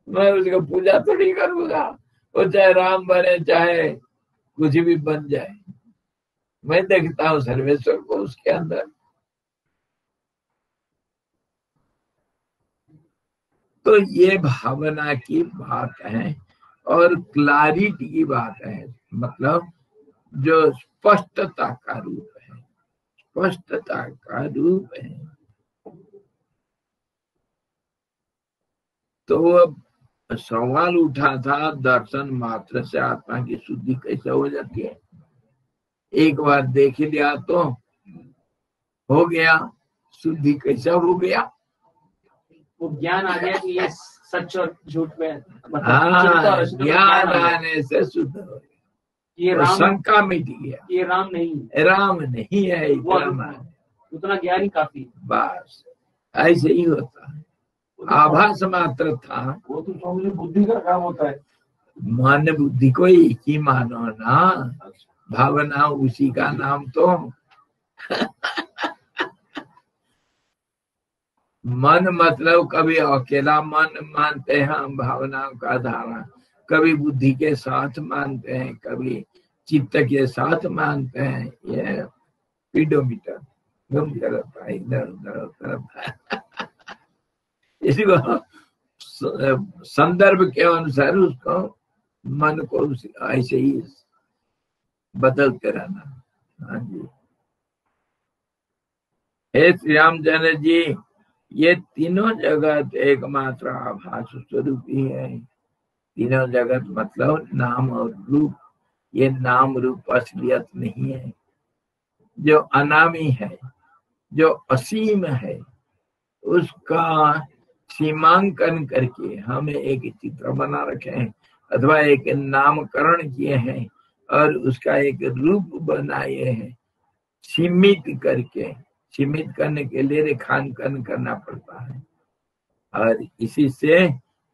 मैं उसको पूजा थोड़ी करूंगा। वो चाहे राम बने चाहे कुछ भी बन जाए, मैं देखता हूँ सर्वेश्वर को उसके अंदर। तो ये भावना की बात है और क्लैरिटी की बात है, मतलब जो स्पष्टता का रूप है, स्पष्टता का रूप है। तो अब सवाल उठा था दर्शन मात्र से आत्मा की शुद्धि कैसे हो जाती है। एक बार देख लिया तो हो गया, शुद्धि कैसा हो गया, वो ज्ञान आ गया कि ये सच और झूठ में ज्ञान आने से शुद्ध हो गया, ये राम, शंका मिट गया, ये राम नहीं है, उतना ज्ञान ही काफी। बस ऐसे ही होता है। आभास मात्र था, वो तो स्वामी बुद्धि का काम होता है। मन बुद्धि को एक ही मानो ना, भावना उसी का नाम तो। मन मतलब कभी अकेला मन मानते हैं हम भावनाओं का धारा, कभी बुद्धि के साथ मानते हैं, कभी चित्त के साथ मानते हैं। ये पीडोमीटर घूमता रहता है, इधर उधर होता रहता है। इसी को संदर्भ के अनुसार उसको मन को ऐसे ही बदलते रहना। हाँ जी। हे श्री रामचंद्र जी, ये तीनों जगत एकमात्र आभास स्वरूप ही है। तीनों जगत मतलब नाम और रूप। ये नाम रूप असलियत नहीं है। जो अनामी है, जो असीम है, उसका सीमांकन करके हमें एक चित्र बना रखे हैं अथवा एक नामकरण किए हैं और उसका एक रूप बनाए हैं। सीमित करके, सीमित करने के लिए रेखांकन करना पड़ता है और इसी से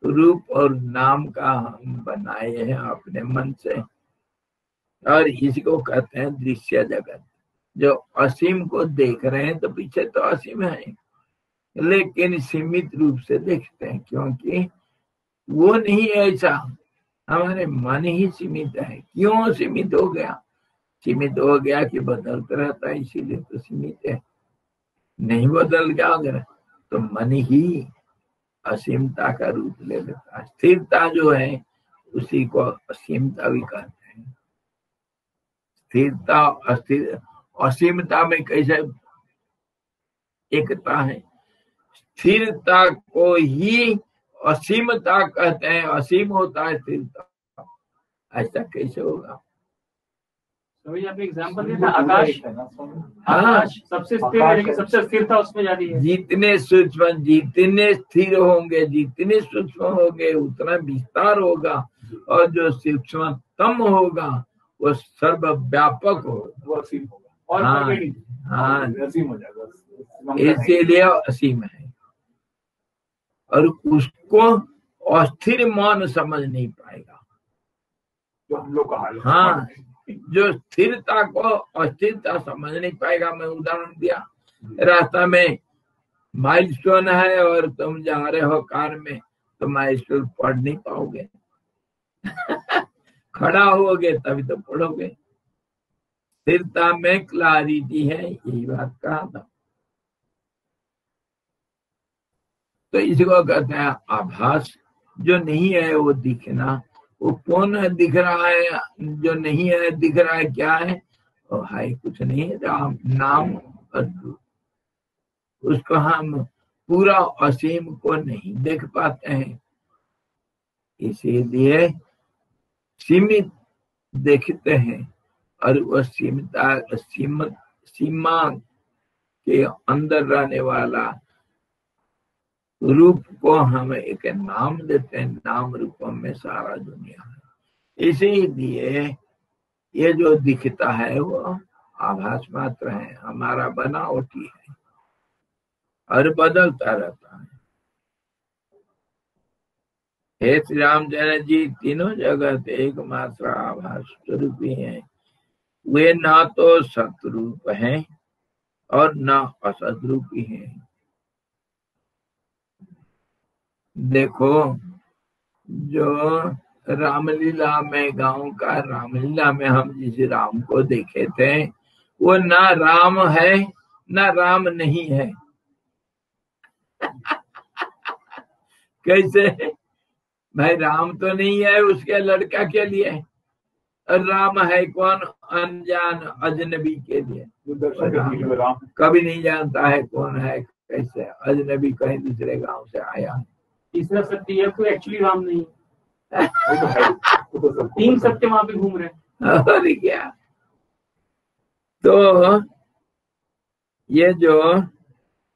रूप और नाम का हम बनाए हैं अपने मन से। और इसी को कहते हैं दृश्य जगत। जो असीम को देख रहे हैं तो पीछे तो असीम है, लेकिन सीमित रूप से देखते हैं क्योंकि वो नहीं है ऐसा। हमारे मन ही सीमित है। क्यों सीमित हो गया? सीमित हो गया कि बदलता रहता है, इसीलिए तो सीमित है। नहीं बदल गया अगर तो मन ही असीमता का रूप ले लेता है। स्थिरता जो है उसी को असीमता भी कहते हैं। स्थिरता अस्थिर असीमता में कैसे एकता है। स्थिरता को ही असीमता कहते हैं। असीम होता है स्थिरता, ऐसा कैसे होगा? तो आपने एग्जाम्पल दिया था आकाश। हाँ, आकाश सबसे स्थिर है, लेकिन सबसे स्थिरता उसमें ज्यादा है। जितने सूक्ष्म, जितने स्थिर होंगे, जितने सूक्ष्म होंगे उतना विस्तार होगा, और जो सूक्ष्मतम होगा वो सर्वव्यापक होगा, वो असीम होगा। और हाँ परमेनेंट। हाँ, असीम हो जाएगा। इसीलिए असीम है। और उसको अस्थिर मान समझ नहीं पाएगा। जो हम लोग का हाल है। हाँ, जो स्थिरता को अस्थिरता समझ नहीं पाएगा। मैं उदाहरण दिया, रास्ता में माइलस्टोन है और तुम जा रहे हो कार में, तो माइलस्टोन पढ़ नहीं पाओगे। खड़ा होगे तभी तो पढ़ोगे। स्थिरता में क्लैरिटी है, यही बात कहा था। तो इसी को कहते हैं आभास। जो नहीं है वो दिखना। वो कौन है दिख रहा है? जो नहीं है दिख रहा है, क्या है? वो है कुछ नहीं, राम नाम और रूप। उसको हम पूरा असीम को नहीं देख पाते हैं, इसीलिए सीमित देखते हैं। और वह सीमा के अंदर रहने वाला रूप को हम एक नाम देते हैं। नाम रूपों में सारा दुनिया है। इसीलिए ये जो दिखता है वो आभास मात्र है, हमारा बनावटी है और बदलता रहता है। हे श्री रामचंद्र जी, तीनों जगत एकमात्र आभास स्वरूप ही है। वे ना तो सतरूप हैं और ना असतरूप ही हैं। देखो, जो रामलीला में, गांव का रामलीला में हम जिस राम को देखे थे, वो ना राम है ना राम नहीं है। कैसे भाई? राम तो नहीं है उसके लड़का के लिए, और राम है कौन? अनजान अजनबी के लिए। राम कभी नहीं जानता है कौन है, कैसे अजनबी कहीं दूसरे गांव से आया है। तीसरा सत्य है कोई एक्चुअली राम नहीं। वो तो है, वो तो सब तीन सत्य वहां पे घूम रहे हैं। और क्या? तो ये जो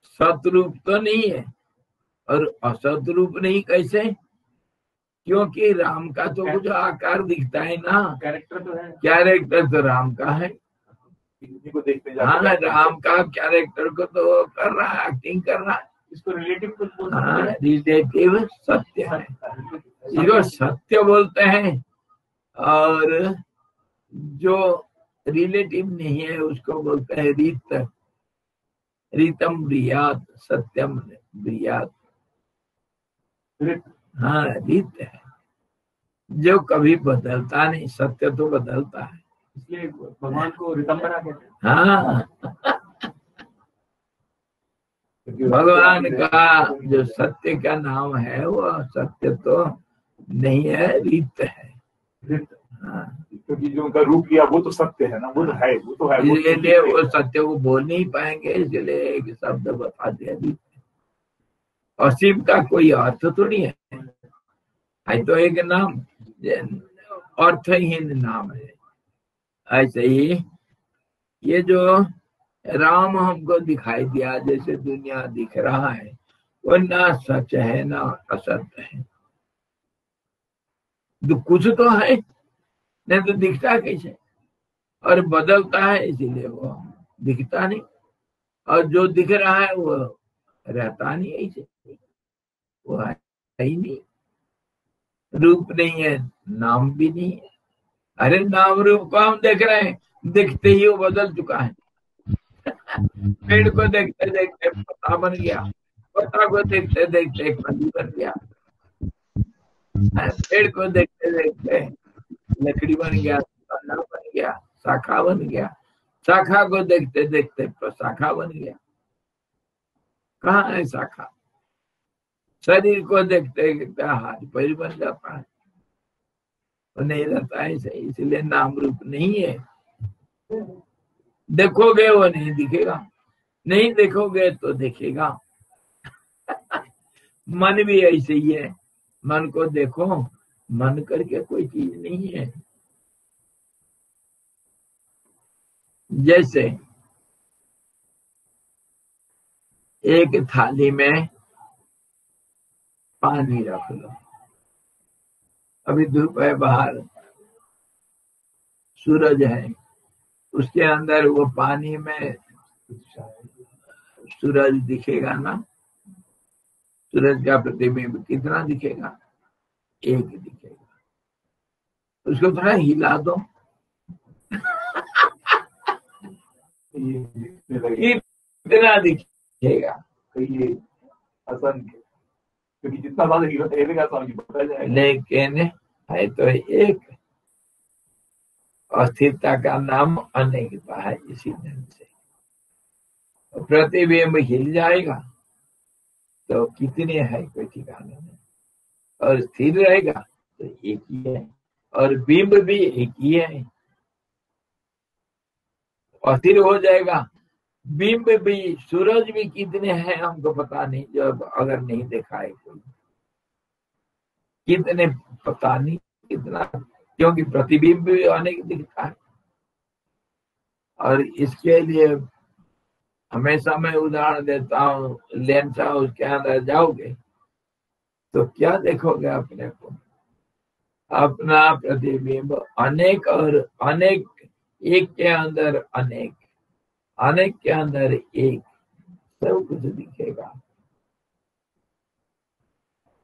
सतरूप तो नहीं है और असतरूप नहीं, कैसे? क्योंकि राम का तो कुछ आकार दिखता है ना, कैरेक्टर तो है। कैरेक्टर तो राम का है। किसी को देखते हाँ, जाते राम का कैरेक्टर को तो कर रहा है, एक्टिंग कर रहा है। इसको रिलेटिव कुछ बोल हाँ, सकते हैं। रिलेटिव सत्य है, इसको सत्य बोलते हैं। और जो रिलेटिव नहीं है उसको बोलते हैं रीत। रीतम ब्रियात, सत्यम ब्रियात। हाँ, रीत है जो कभी बदलता नहीं। सत्य तो बदलता है, इसलिए भगवान को ऋतंबरा कहते हैं। हाँ। भगवान का जो सत्य का नाम है वो सत्य तो नहीं है, रीत है। हाँ, क्योंकि जो उनका रूप किया वो तो सत्य है ना, वो तो है, वो तो है। इसलिए वो सत्य को बोल नहीं पाएंगे, इसलिए एक शब्द बता दिया रीत। असीम का कोई अर्थ थोड़ी है तो एक नाम अर्थहीन नाम है। ऐसे ही ये जो राम हमको दिखाई दिया, जैसे दुनिया दिख रहा है, वो ना सच है ना असत्य है। तो कुछ तो है, नहीं तो दिखता कैसे, और बदलता है, इसीलिए वो दिखता नहीं। और जो दिख रहा है वो रहता नहीं, ऐसे वो है ही नहीं। रूप नहीं है, नाम भी नहीं है। अरे नाम रूप को हम देख रहे हैं, दिखते ही वो बदल चुका है। पेड़ को देखते देखते पत्ता बन गया, पत्ता को देखते देखते एक नदी बन गया, पेड़ को देखते देखते लकड़ी बन गया, पन्ना बन गया, शाखा बन गया, शाखा को देखते देखते शाखा बन गया। कहाँ है शाखा? शरीर को देखते देखते हाथ पैर बन जाता है, वो नहीं रहता है सही। इसलिए नाम रूप नहीं है। देखोगे वो नहीं दिखेगा, नहीं देखोगे तो दिखेगा। मन भी ऐसे ही है, मन को देखो, मन करके कोई चीज नहीं है। जैसे एक थाली में पानी रख लो, अभी धूप है बाहर, सूरज है, उसके अंदर वो पानी में सूरज दिखेगा ना? सूरज का प्रतिबिंब कितना दिखेगा? एक दिखेगा। उसको थोड़ा हिला दो, कितना दिखेगा? ये आसान, क्योंकि जितना ज्यादा हिलेगा स्वामी बढ़ता जाएगा। लेकिन है तो एक। अस्थिरता का नाम अनेकता है। इसी ढंग से प्रतिबिंब हिल जाएगा तो कितने है कोई ठिकाना नहीं, और स्थिर रहेगा तो एक ही है, और बिंब भी एक ही है। अस्थिर हो जाएगा, बिंब भी, सूरज भी कितने हैं हमको पता नहीं, जब अगर नहीं देखा है कोई, कितने पता नहीं कितना, क्योंकि प्रतिबिंब भी अनेक दिखता है। और इसके लिए हमेशा मैं उदाहरण देता हूँ, लेंस हाउस के अंदर जाओगे तो क्या देखोगे? अपने को, अपना प्रतिबिंब अनेक, और अनेक, एक के अंदर अनेक, अनेक के अंदर एक, सब कुछ दिखेगा।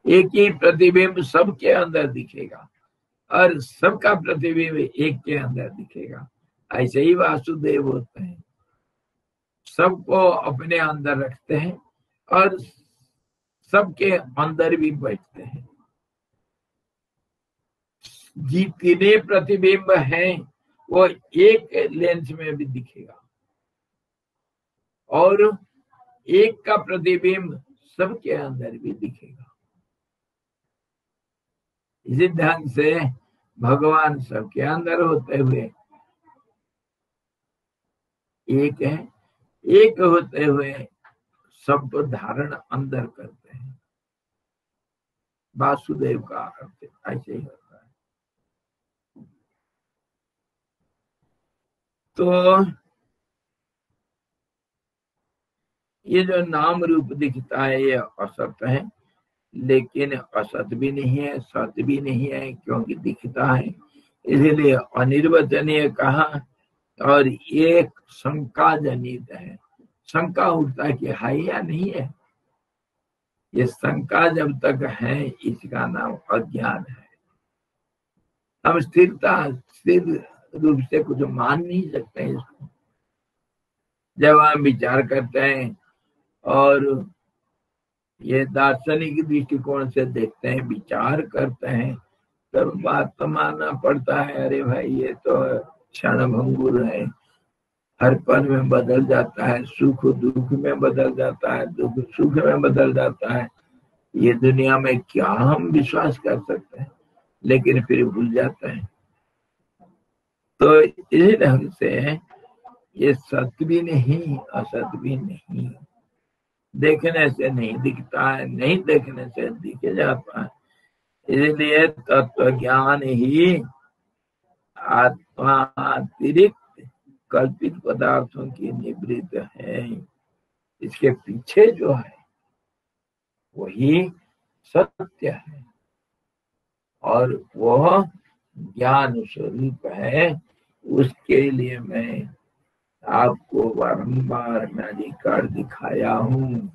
एक ही प्रतिबिंब सबके अंदर दिखेगा, और सबका प्रतिबिंब एक के अंदर दिखेगा। ऐसे ही वासुदेव होते हैं, सबको अपने अंदर रखते हैं और सबके अंदर भी बैठते हैं। जितने प्रतिबिंब हैं वो एक लेंस में भी दिखेगा, और एक का प्रतिबिंब सबके अंदर भी दिखेगा। इसी ढंग से भगवान सबके अंदर होते हुए एक है, एक होते हुए सबको धारण अंदर करते हैं। वासुदेव का अर्थ ऐसे ही होता है। तो ये जो नाम रूप दिखता है ये असत है, लेकिन असत भी नहीं है, सत्य भी नहीं है, क्योंकि दिखता है, इसलिए अनिर्वचनीय कहा। और एक शंका जनित है, शंका उठता है कि है या नहीं है। ये शंका जब तक है, इसका नाम अज्ञान है। हम स्थिर रूप से कुछ मान नहीं सकते हैं इसको। जब हम विचार करते हैं और ये दार्शनिक दृष्टिकोण से देखते हैं, विचार करते हैं, तब बात तो मानना पड़ता है। अरे भाई ये तो क्षण भंगुर है, हर पल में बदल जाता है, सुख दुख में बदल जाता है, दुख सुख में बदल जाता है। ये दुनिया में क्या हम विश्वास कर सकते हैं, लेकिन फिर भूल जाते हैं। तो इस ढंग से ये सत्य भी नहीं असत भी नहीं, देखने से नहीं दिखता है, नहीं देखने से दिख जाता है। इसलिए तत्व ज्ञान ही आत्मातिरिक्त कल्पित पदार्थों की निवृत्त है। इसके पीछे जो है वही सत्य है और वह ज्ञान स्वरूप है। उसके लिए मैं आपको बारंबार मैंने कर दिखाया हूँ।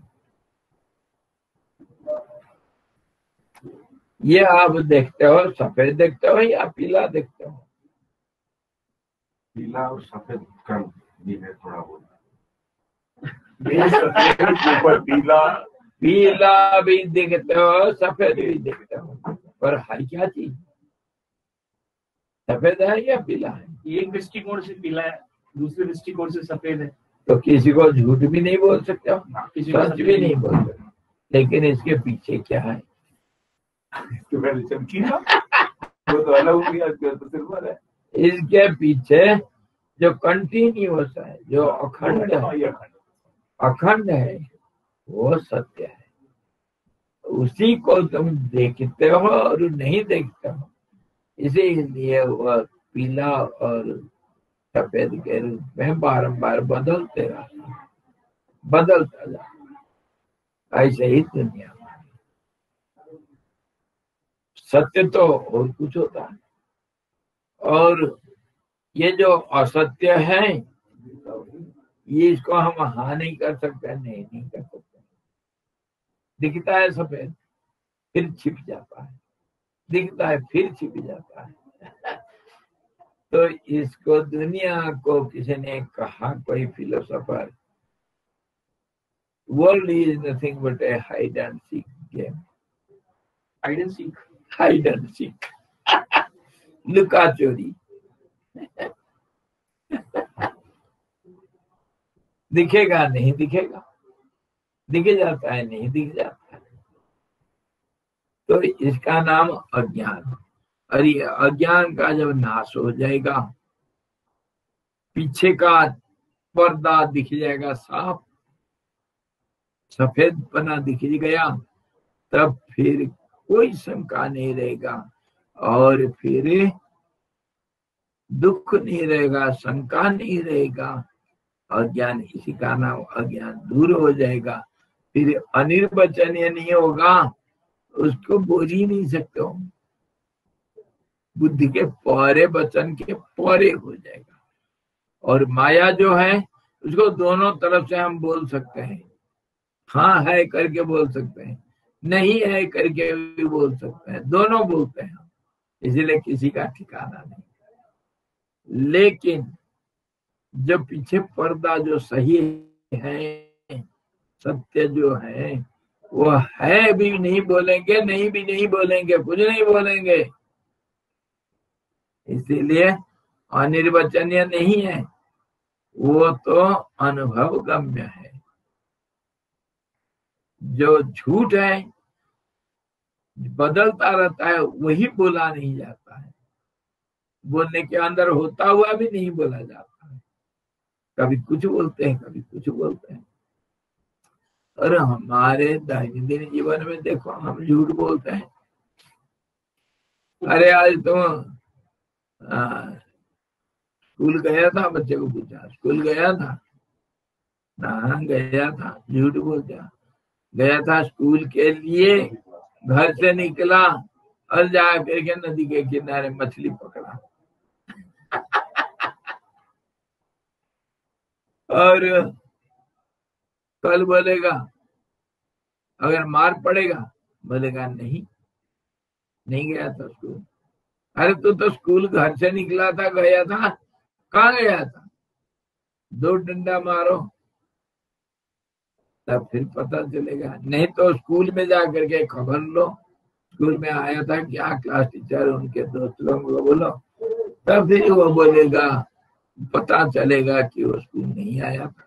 ये आप देखते हो, सफेद देखते हो या पीला देखते हो? पीला और सफेद का भी है थोड़ा बहुत। ऊपर पीला पीला भी देखते हो, सफेद भी देखते हो, पर है क्या चीज? सफेद है या पीला है? एक दृष्टिकोण से पीला है, दूसरे दृष्टिकोण से सफेद है। तो किसी को झूठ भी नहीं बोल सकते हो, किसी को सच भी नहीं बोल सकते, लेकिन इसके पीछे क्या है? इसके पहले चमकीला, वो तो अलग हो गया, इसके तो सिल्वर है। इसके पीछे जो कंटिन्यूअस है, जो अखंड है, ये अखंड। अखंड है, वो सत्य है। उसी को तुम देखते हो और नहीं देखते हो, इसीलिए वह पीला और सफेद के रूप में बारंबार बदलते रहता है, बदलता जाता। ऐसे ही दुनिया में सत्य तो और कुछ होता है, और ये जो असत्य है ये इसको हम हाँ नहीं कर सकते, नहीं कर सकते। दिखता है सफेद, फिर छिप जाता है, दिखता है फिर छिप जाता है। तो इसको दुनिया को किसी ने कहा, कोई philosopher, world is nothing but a hide and seek game. Hide and seek, hide and seek, लुका चोरी। दिखेगा नहीं दिखेगा, दिख जाता है नहीं दिख जाता है। तो इसका नाम अज्ञान। और ये अज्ञान का जब नाश हो जाएगा, पीछे का पर्दा दिख जाएगा साफ, सफेद पना दिख गया, तब फिर कोई शंका नहीं रहेगा, और फिर दुख नहीं रहेगा, शंका नहीं रहेगा। अज्ञान, इसी का नाम अज्ञान दूर हो जाएगा। फिर अनिर्वचनीय नहीं होगा, उसको बोल ही नहीं सकते हो। बुद्धि के परे वचन के परे हो जाएगा। और माया जो है उसको दोनों तरफ से हम बोल सकते हैं, हाँ है करके बोल सकते हैं, नहीं है करके भी बोल सकते हैं, दोनों बोलते हैं, इसलिए किसी का ठिकाना नहीं। लेकिन जब पीछे पर्दा जो सही है, सत्य जो है, वो है भी नहीं बोलेंगे, नहीं भी नहीं बोलेंगे, कुछ नहीं बोलेंगे। इसीलिए अनिर्वचनीय नहीं है, वो तो अनुभव गम्य है। जो झूठ है, बदलता रहता है, वही बोला नहीं जाता है, बोलने के अंदर होता हुआ भी नहीं बोला जाता है। कभी कुछ बोलते हैं, कभी कुछ बोलते हैं। और हमारे दैनंदिन जीवन में देखो, हम झूठ बोलते हैं। अरे आज तुम स्कूल गया था, बच्चे को पूछा स्कूल गया था ना, गया था, झूठ बोल दिया। गया था स्कूल के लिए, घर से निकला और जाकर के नदी के किनारे मछली पकड़ा। और कल बोलेगा अगर मार पड़ेगा, बोलेगा नहीं गया था स्कूल। अरे तू तो स्कूल घर से निकला था, गया था, कहाँ गया था? 2 डंडा मारो तब फिर पता चलेगा। नहीं तो स्कूल में जाकर के खबर लो, स्कूल में आया था क्या, क्लास टीचर उनके दोस्त लोगों को बोलो, तब फिर वो बोलेगा पता चलेगा कि वो स्कूल नहीं आया था।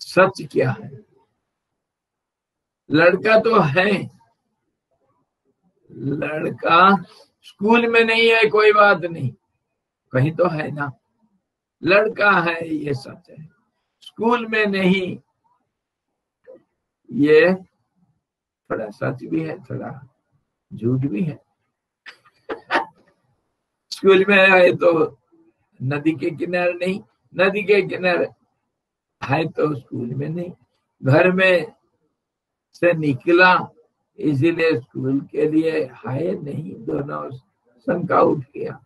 सच क्या है? लड़का तो है, लड़का स्कूल में नहीं है कोई बात नहीं, कहीं तो है ना। लड़का है ये सच है, स्कूल में नहीं ये थोड़ा सच भी है, थोड़ा झूठ भी है। स्कूल में है तो नदी के किनारे नहीं, नदी के किनारे है तो स्कूल में नहीं, घर में से निकला इसीलिए स्कूल के लिए है नहीं, दोनों शंका उठ गया।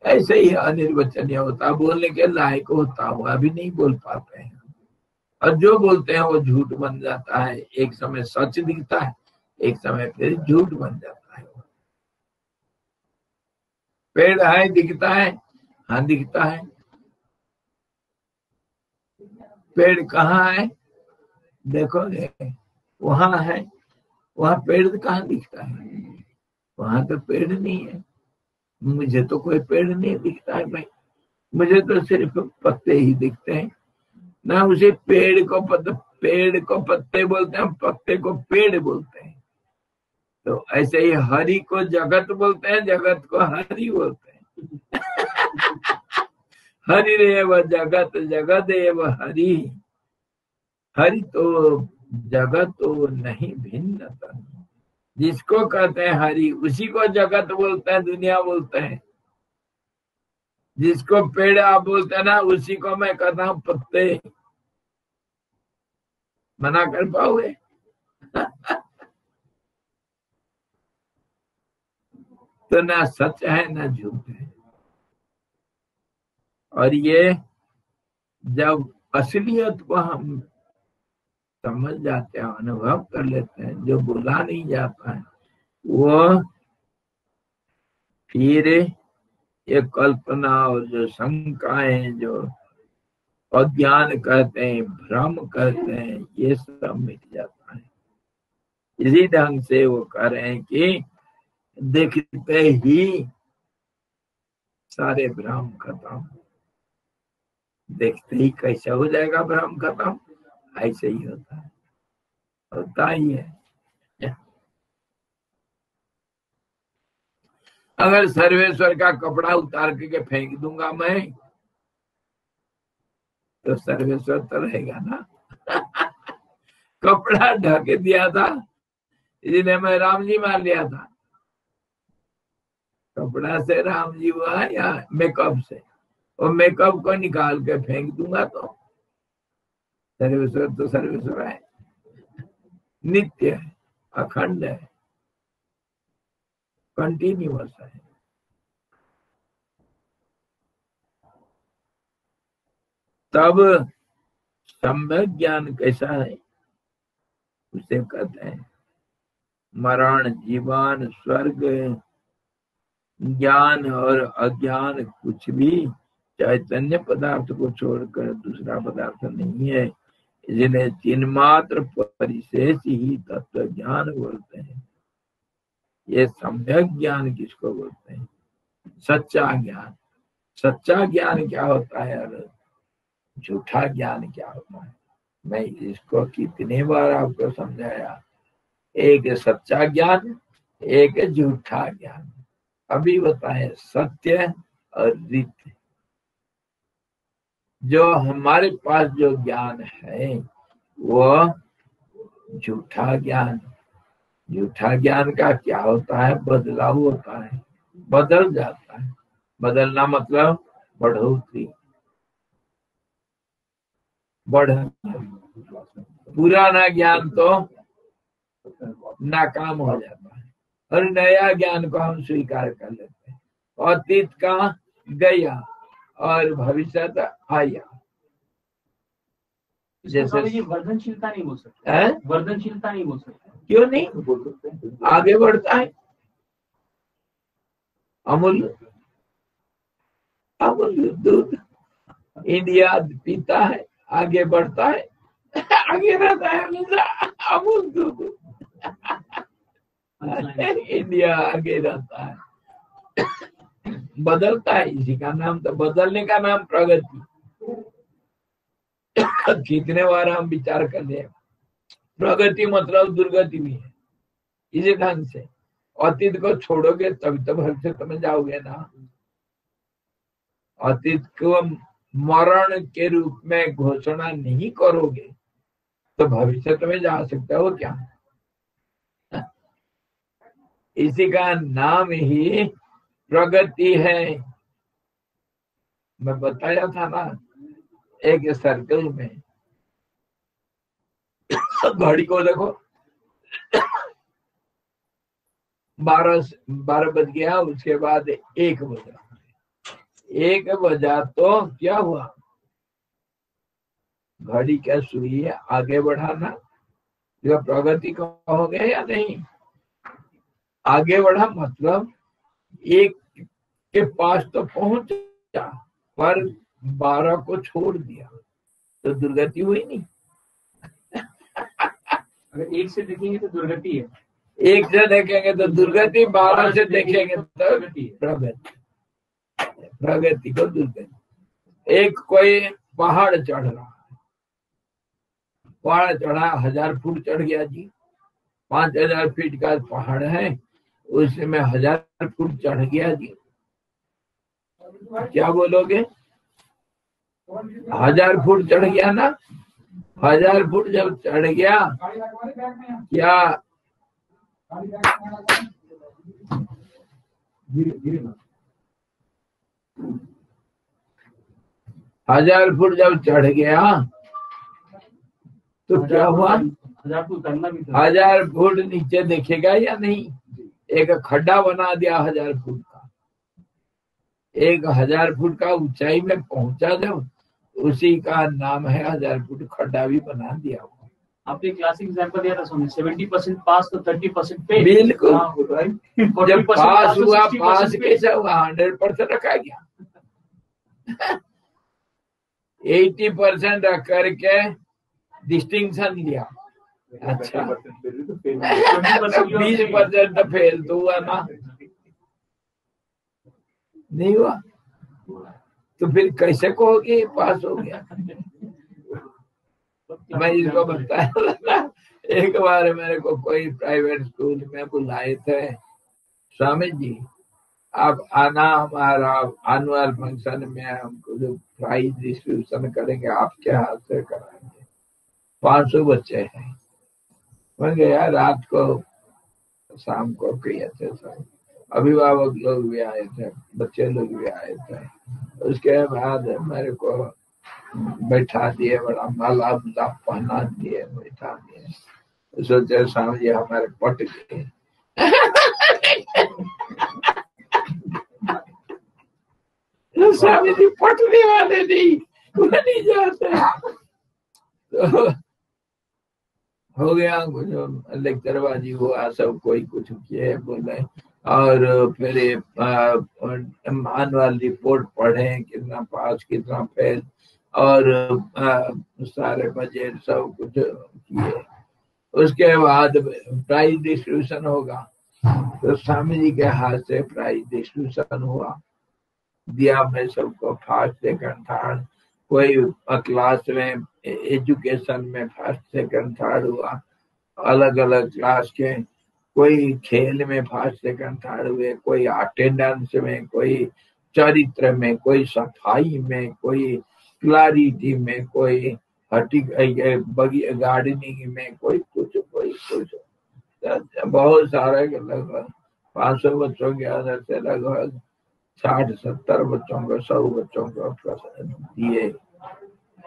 ऐसे ही अनिर्वचनीय होता, बोलने के लायक होता हुआ भी नहीं बोल पाते हैं, और जो बोलते हैं वो झूठ बन जाता है। एक समय सच दिखता है, एक समय फिर झूठ बन जाता है। पेड़ है दिखता है, हाँ दिखता है। पेड़ कहाँ है देखोगे, वहां है, वहां पेड़ कहाँ दिखता है, वहां तो पेड़ नहीं है। मुझे तो कोई पेड़ नहीं दिखता है भाई, मुझे तो सिर्फ पत्ते ही दिखते हैं ना। उसे पेड़ को पत्ते बोलते हैं, पत्ते को पेड़ बोलते हैं। तो ऐसे ही हरि को जगत बोलते हैं, जगत को हरि बोलते हैं। हरि रेव जगत, जगत एव हरि, हरि तो जगत तो नहीं भिन्न तन। जिसको कहते हैं हरि उसी को जगत बोलते हैं, दुनिया बोलते हैं। जिसको पेड़ आप बोलते हैं ना, उसी को मैं कहता हूँ पत्ते। मना कर पाओगे? तो ना सच है ना झूठ है। और ये जब असलियत को हम समझ जाते हैं, अनुभव कर लेते हैं, जो बोला नहीं जाता है वो फिर ये कल्पना और जो शंकाएं, जो अज्ञान कहते हैं, भ्रम कहते हैं, ये सब मिट जाता है। इसी ढंग से वो कह रहे हैं कि देखते ही सारे भ्रम खत्म। देखते ही कैसे हो जाएगा भ्रम खत्म? ऐसे ही होता है, होता ही है। अगर सर्वेश्वर का कपड़ा उतार के फेंक दूंगा मैं, तो सर्वेश्वर तो रहेगा ना। कपड़ा ढक दिया था इसलिए मैं राम जी मान लिया था। कपड़ा से राम जी हुआ या मेकअप से? और मेकअप को निकाल के फेंक दूंगा तो सर्वेश्वर है, नित्य है, अखंड है, कंटिन्यूअस है। तब सम्यक ज्ञान कैसा है उसे कहते हैं मरण, जीवन, स्वर्ग। ज्ञान और अज्ञान कुछ भी चैतन्य पदार्थ को छोड़कर दूसरा पदार्थ नहीं है। इसलिए चिन्मात्र परिशेष ही तत्व ज्ञान बोलते हैं। ये सम्यक ज्ञान किसको बोलते हैं? सच्चा ज्ञान। सच्चा ज्ञान क्या होता है और झूठा ज्ञान क्या होता है? मैं इसको कितने बार आपको समझाया। एक सच्चा ज्ञान, एक झूठा ज्ञान। अभी बताएं सत्य और रीत। जो हमारे पास जो ज्ञान है वो झूठा ज्ञान। झूठा ज्ञान का क्या होता है? बदलाव होता है, बदल जाता है। बदलना मतलब बढ़ोतरी, पुराना ज्ञान तो नाकाम हो जाता है और नया ज्ञान को हम स्वीकार कर लेते हैं। अतीत का गया और भविष्य आया। जैसे ये वर्धनशीलता नहीं बोल सकते, वर्धनशीलता नहीं बोल सकते। क्यों नहीं? आगे बढ़ता है। अमूल्य अमूल्य दूध इंडिया पीता है, आगे बढ़ता है, आगे रहता है हमेशा। अमूल दूध इंडिया आगे रहता है। बदलता है, इसी का नाम, तो बदलने का नाम प्रगति। कितने बार हम विचार कर रहे हैं, प्रगति मतलब दुर्गति भी है। इसी ढंग से अतीत को छोड़ोगे तभी तो भविष्य में जाओगे ना। अतीत को मरण के रूप में घोषणा नहीं करोगे तो भविष्य में जा सकते हो क्या? इसी का नाम ही प्रगति है। मैं बताया था ना, एक सर्कल में घड़ी को देखो, 12 बज गया, उसके बाद 1 बजा। 1 बजा तो क्या हुआ? घड़ी क्या सुई है, आगे बढ़ाना, जो प्रगति कहोगे या नहीं? आगे बढ़ा मतलब 1 के पास तो पहुंचा, पर 12 को छोड़ दिया, तो दुर्गति हुई नहीं। अगर 1 से देखेंगे तो दुर्गति है, 1 से देखेंगे तो दुर्गति, 12 से देखेंगे तो प्रगति। प्रगति को दुर्गति। एक कोई पहाड़ चढ़ रहा है, पहाड़ चढ़ा, 1000 फुट चढ़ गया जी, 5000 फीट का पहाड़ है, उसमें 1000 फुट चढ़ गया जी, क्या बोलोगे? 1000 फुट चढ़ गया ना। 1000 फुट जब चढ़ गया, क्या 1000 फुट जब चढ़ गया तो क्या हुआ? 1000 फुट नीचे देखेगा या नहीं? एक खड्डा बना दिया 1000 फुट का, 1000 फुट का ऊंचाई में पहुंचा जब, उसी का नाम है 1000 फुट खड्डा भी बना दिया हुआ। आपने क्लासिक एग्जांपल दिया था स्वामी, 70% पास तो 30% फेल। बिल्कुल, जब पास हुआ, 60% पास कैसे हुआ? 100% रखा गया। 80% रख करके डिस्टिंक्शन लिया। अच्छा, 20% तो फेल तो हुआ ना, नहीं हुआ? तो फिर कैसे कहोगे पास हो गया? मैं इसको बताया, एक बार मेरे को कोई प्राइवेट स्कूल में बुलाए थे, स्वामी जी आप आना, हमारा एनुअल फंक्शन में हमको जो प्राइज डिस्ट्रीब्यूशन करेंगे आपके हाथ से कराएंगे, 500 बच्चे हैं। मैं गया, रात को शाम को किए थे, सब अभिभावक लोग भी आए थे, बच्चे लोग भी आए थे। उसके बाद मेरे को बैठा दिए, बड़ा माला मुला पहना दिए, बैठा दिए। सोचे स्वामी जी हमारे पट गए। स्वामी जी पटने वाले नहीं, वो नहीं जाते। तो हो गया कुछ लेक्चरबाजी हुआ, सब कोई कुछ किए बोले, और फिर एनुअल रिपोर्ट पढ़े, कितना पास कितना फेल, और सारे बजट सब कुछ किए। उसके बाद प्राइज डिस्ट्रीब्यूशन होगा, तो स्वामी जी के हाथ से प्राइज डिस्ट्रीब्यूशन हुआ, दिया मैं सबको, फर्स्ट सेकंड थर्ड, कोई क्लास में एजुकेशन में फर्स्ट सेकंड थर्ड हुआ, अलग अलग क्लास के, कोई खेल में फर्स्ट सेकंड थर्ड हुए, कोई अटेंडेंस में, कोई चरित्र में, कोई सफाई में, कोई क्लैरिटी में, कोई गार्डनिंग में, कोई कुछ कोई कुछ, बहुत सारे लगभग 500 बच्चों के अंदर से लगभग 60-70 बच्चों को, 100 बच्चों को दिए।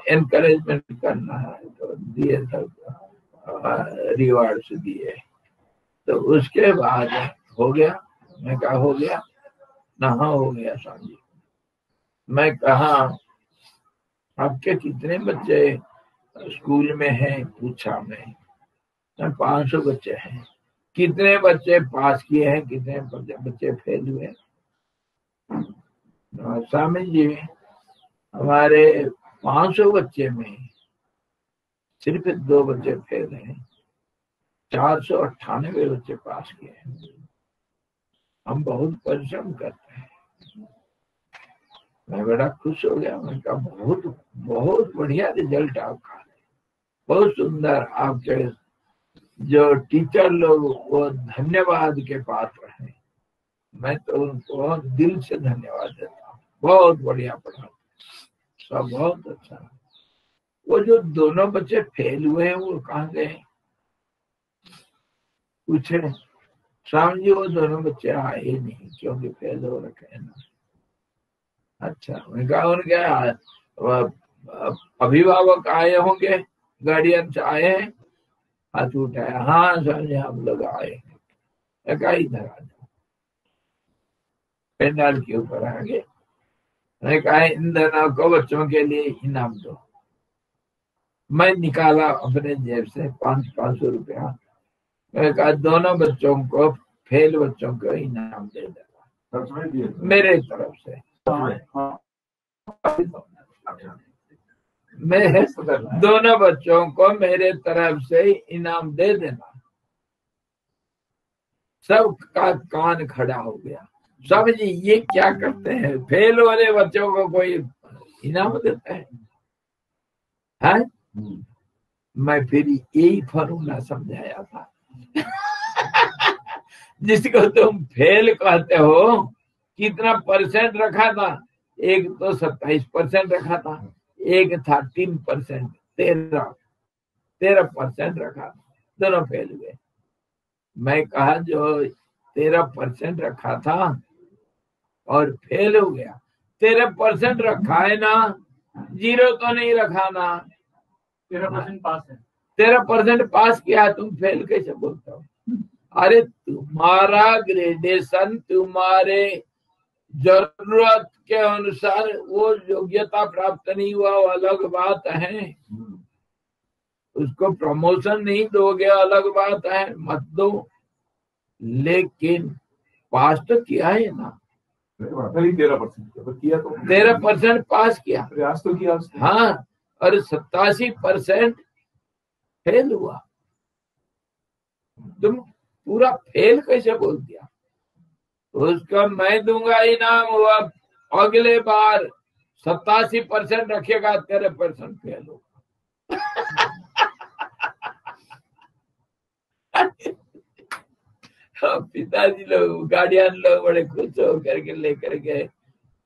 एनकरेजमेंट करना है तो दिए, सब रिवार्ड्स दिए। तो उसके बाद हो गया, मैं कहा हो गया ना? हाँ हो गया स्वामी। मैं कहा आपके कितने बच्चे स्कूल में हैं? पूछा मैं, 500 बच्चे हैं। कितने बच्चे पास किए हैं, कितने बच्चे फेल हुए? स्वामी जी हमारे 500 बच्चे में सिर्फ 2 बच्चे फेल हैं, 498 बच्चे पास किए हैं। हम बहुत परिश्रम करते हैं, मैं बड़ा खुश हो गया। मैंने कहा बहुत बहुत बढ़िया रिजल्ट आपका है, बहुत सुंदर। आपके जो टीचर लोग वो धन्यवाद के पात्र हैं। मैं तो उनको दिल से धन्यवाद देता हूँ। बहुत बढ़िया पढ़ा, सब बहुत अच्छा। वो जो दोनों बच्चे फेल हुए हैं वो कहाँ गए पूछे। स्वामी जी वो दोनों बच्चे आए नहीं क्योंकि फेल हो रखे हैं ना। अच्छा, मैं कहा उनके अभिभावक आए होंगे, गार्डियंस आए हैं? हाथ उठाया, हाँ स्वामी जी हम लोग आए हैं। कहा इधर आ जाओ, पेंडाल के ऊपर आ गए। मैंने कहा इन दोनों को बच्चों के लिए इनाम दो। मैं निकाला अपने जेब से 500 रुपया। मैंने कहा दोनों बच्चों को, फेल बच्चों को इनाम दे देगा मेरे तरफ से। मैं दोनों बच्चों को मेरे तरफ से इनाम दे देना। सब का कान खड़ा हो गया। स्वामी जी ये क्या करते हैं, फेल वाले बच्चों को कोई इनाम देता है? मैं फिर यही फॉर्मूला समझाया था जिसको तुम फेल कहते हो। कितना परसेंट रखा था? एक तो 27% रखा था, एक था 3%, 13% रखा था, दोनों फेल हुए। मैं कहा जो 13% रखा था और फेल हो गया, 13% रखा है ना, 0 तो नहीं रखा ना। 13% पास है। 13% पास किया, तुम फेल कैसे बोलते हो? अरे तुम्हारा ग्रेडेशन तुम्हारे जरूरत के अनुसार वो योग्यता प्राप्त नहीं हुआ, वो अलग बात है। उसको प्रमोशन नहीं दोगे अलग बात है, मत दो, लेकिन पास तो किया है ना। 13% पास किया, प्रयास तो किया। हाँ, और 87% फेल हुआ। तुम पूरा फेल कैसे बोल दिया? उसका मैं दूंगा इनाम, हुआ अगले बार 87% रखेगा, 13% फेल होगा। पिताजी लोग, गार्डियन लोग बड़े खुश होकर के लेकर गए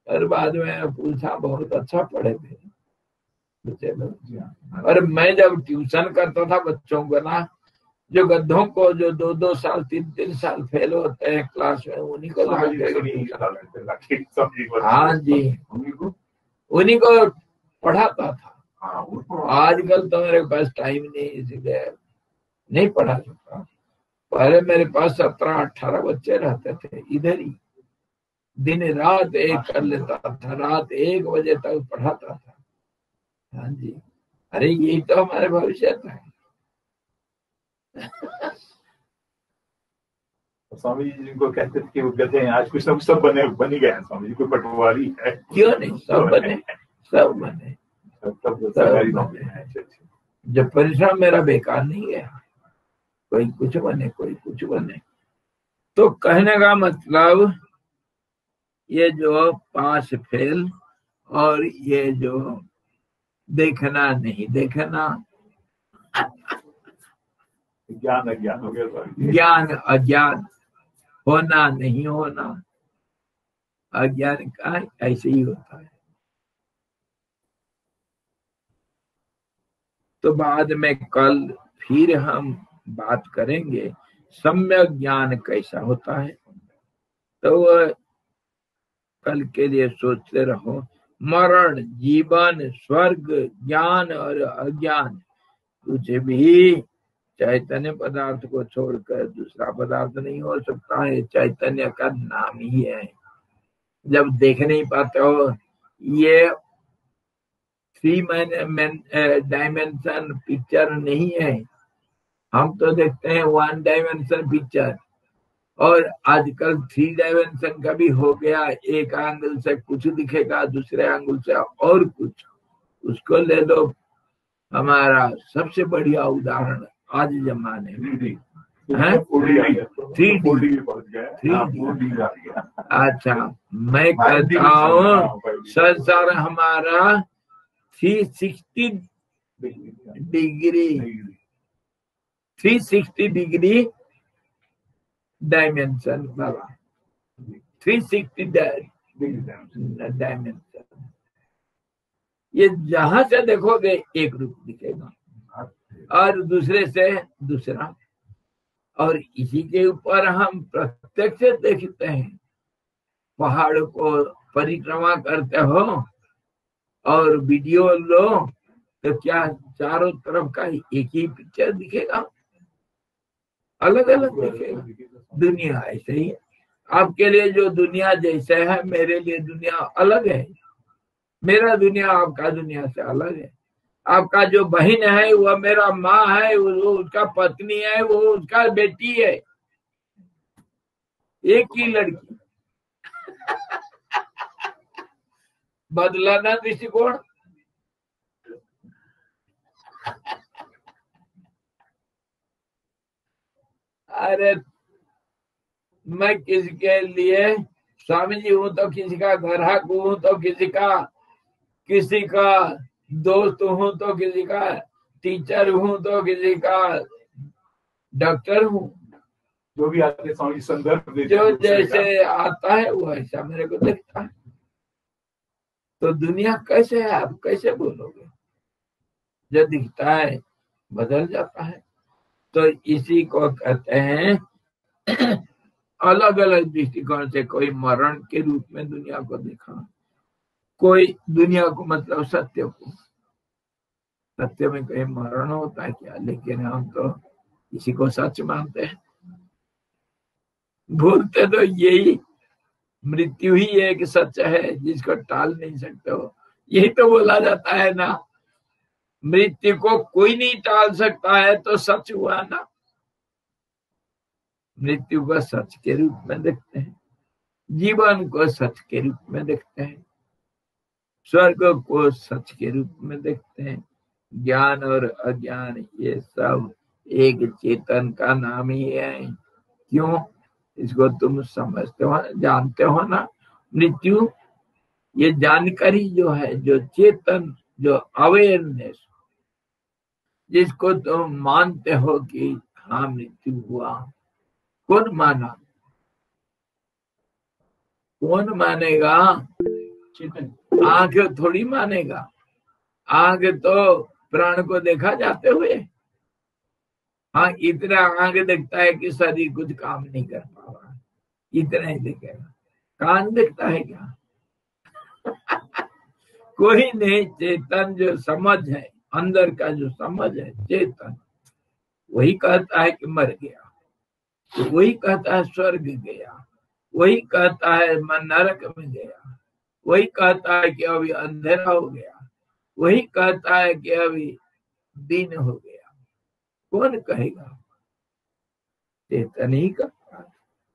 और बाद में पूछा बहुत अच्छा पढ़े थे बच्चे लोग। और मैं जब ट्यूशन करता था बच्चों को ना, जो गद्धों को जो 2-2 साल 3-3 साल फेल होते हैं क्लास में, उन्हीं को हाँ जी, उन्हीं को पढ़ाता था। आजकल तो मेरे पास टाइम नहीं, इसलिए नहीं पढ़ा सकता। पहले मेरे पास 17-18 बच्चे रहते थे इधर ही, दिन रात एक कर लेता था, रात 1 बजे तक पढ़ाता था। हाँ जी, अरे यही तो हमारे भविष्य था। स्वामी जी जिनको कहते थे कि वो गधे हैं, आज कुछ सब बन ही गए हैं। स्वामी जी कोई पटवारी है? क्यों नहीं, सब बने, सब बने, सब बने। जब परिश्रम मेरा बेकार नहीं गया, कोई कुछ बने, कोई कुछ बने। तो कहने का मतलब ये जो पास फेल और ये जो देखना नहीं देखना, ज्ञान अज्ञान हो गया। ज्ञान अज्ञान, होना नहीं होना, अज्ञान का ऐसे ही होता है। तो बाद में कल फिर हम बात करेंगे सम्यक ज्ञान कैसा होता है। तो कल के लिए सोचते रहो, मरण, जीवन, स्वर्ग, ज्ञान और अज्ञान, कुछ भी चैतन्य पदार्थ को छोड़कर दूसरा पदार्थ नहीं हो सकता है। चैतन्य का नाम ही है। जब देख नहीं पाते हो, ये 3 डायमेंशन पिक्चर नहीं है। हम तो देखते हैं 1 डायमेंशन पिक्चर, और आजकल 3 डायमेंशन का भी हो गया। एक एंगल से कुछ दिखेगा, दूसरे एंगल से और कुछ। उसको ले लो, हमारा सबसे बढ़िया उदाहरण आज जमाने में हैं? 4D आ गया, 3D 4D भी पहुंच गया, 3D 4D आ गया। अच्छा, मैं कहता हूँ संसार हमारा 360 डिग्री 360 डिग्री डायमेंशन वाला 360 डायमेंशन। ये जहां से देखोगे एक रूप दिखेगा और दूसरे से दूसरा, और इसी के ऊपर हम प्रत्यक्ष देखते हैं। पहाड़ को परिक्रमा करते हो और वीडियो लो तो क्या चारों तरफ का एक ही पिक्चर दिखेगा? अलग अलग दिखेगा। दुनिया ऐसे ही है। आपके लिए जो दुनिया जैसे है, मेरे लिए दुनिया अलग है। मेरा दुनिया आपका दुनिया से अलग है। आपका जो बहन है वह मेरा माँ है, वो उसका पत्नी है, वो उसका बेटी है, एक ही लड़की। बदला ना दृष्टिकोण। अरे मैं किसके लिए स्वामी जी हूं तो किसी का ग्राहक हूं तो किसी का दोस्त हूं तो किसी का टीचर हूं तो किसी का डॉक्टर हूं। जो भी आते स्वामी संदर्भ देते जो हैं दूसरे का। जैसे आता है वो ऐसा मेरे को दिखता है। तो दुनिया कैसे है, आप कैसे बोलोगे? जो दिखता है बदल जाता है। तो इसी को कहते हैं अलग अलग दृष्टिकोण से। कोई मरण के रूप में दुनिया को देखा, कोई दुनिया को मतलब सत्य को। सत्य में कहीं मरण होता है क्या? लेकिन हम तो इसी को सच मानते हैं। बोलते तो यही मृत्यु ही एक सच है जिसको टाल नहीं सकते हो। यही तो बोला जाता है ना, मृत्यु को कोई नहीं टाल सकता है, तो सच हुआ ना। मृत्यु को सच के रूप में देखते हैं, जीवन को सच के रूप में देखते हैं, स्वर्ग को सच के रूप में देखते हैं। ज्ञान और अज्ञान ये सब एक चेतन का नाम ही है। क्यों? इसको तुम समझते हो, जानते हो ना। मृत्यु ये जानकारी जो है, जो चेतन, जो अवेयरनेस, जिसको तुम मानते हो कि हाँ मृत्यु हुआ। कौन माना? कौन मानेगा? चेतन। आंख थोड़ी मानेगा। आंख तो प्राण को देखा जाते हुए। हाँ, इतना आंख देखता है कि शरीर कुछ काम नहीं कर पा रहा, इतना ही देखेगा। कान देखता है क्या? कोई नहीं। चेतन जो समझ है, अंदर का जो समझ है चेतन, वही कहता है कि मर गया, तो वही कहता है स्वर्ग गया, वही कहता है मैं नरक में गया, वही कहता है कि अभी अंधेरा हो गया, वही कहता है कि अभी दिन हो गया। कौन कहेगा? चेतन ही कहता है।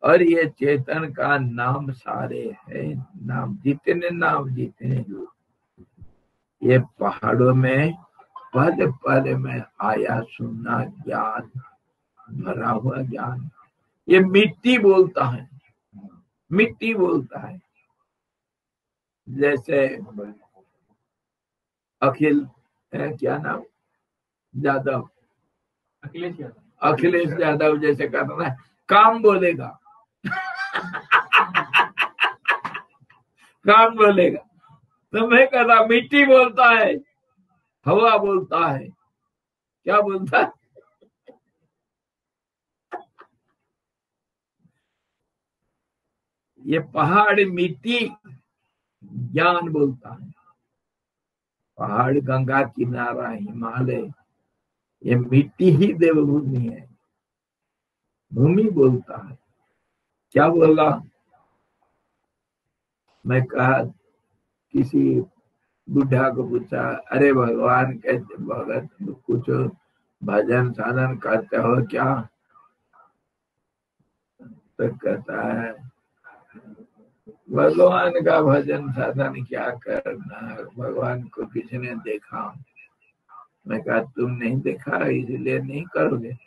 और ये चेतन का नाम सारे है। नाम जितने रूप, ये पहाड़ों में पल पल में आया सुना ज्ञान, भरा हुआ ज्ञान। ये मिट्टी बोलता है, मिट्टी बोलता है। जैसे अखिल क्या नाम, यादव, अखिलेश यादव जैसे कहता है काम बोलेगा। काम बोलेगा। तो मैं कहता मिट्टी बोलता है, हवा बोलता है, क्या बोलता है? ये पहाड़ मिट्टी ज्ञान बोलता है। पहाड़ गंगा किनारा हिमालय, ये मिट्टी ही देवभूमि है। भूमि बोलता है। क्या बोला? मैं कहा किसी बुढ़ा को पूछा, अरे भगवान कैसे भगत कुछ भजन साधन करते हो क्या? तो कहता है भगवान का भजन साधन क्या करना, भगवान को किसी ने देखा। मैं कहा तुम नहीं देखा इसलिए नहीं करोगे,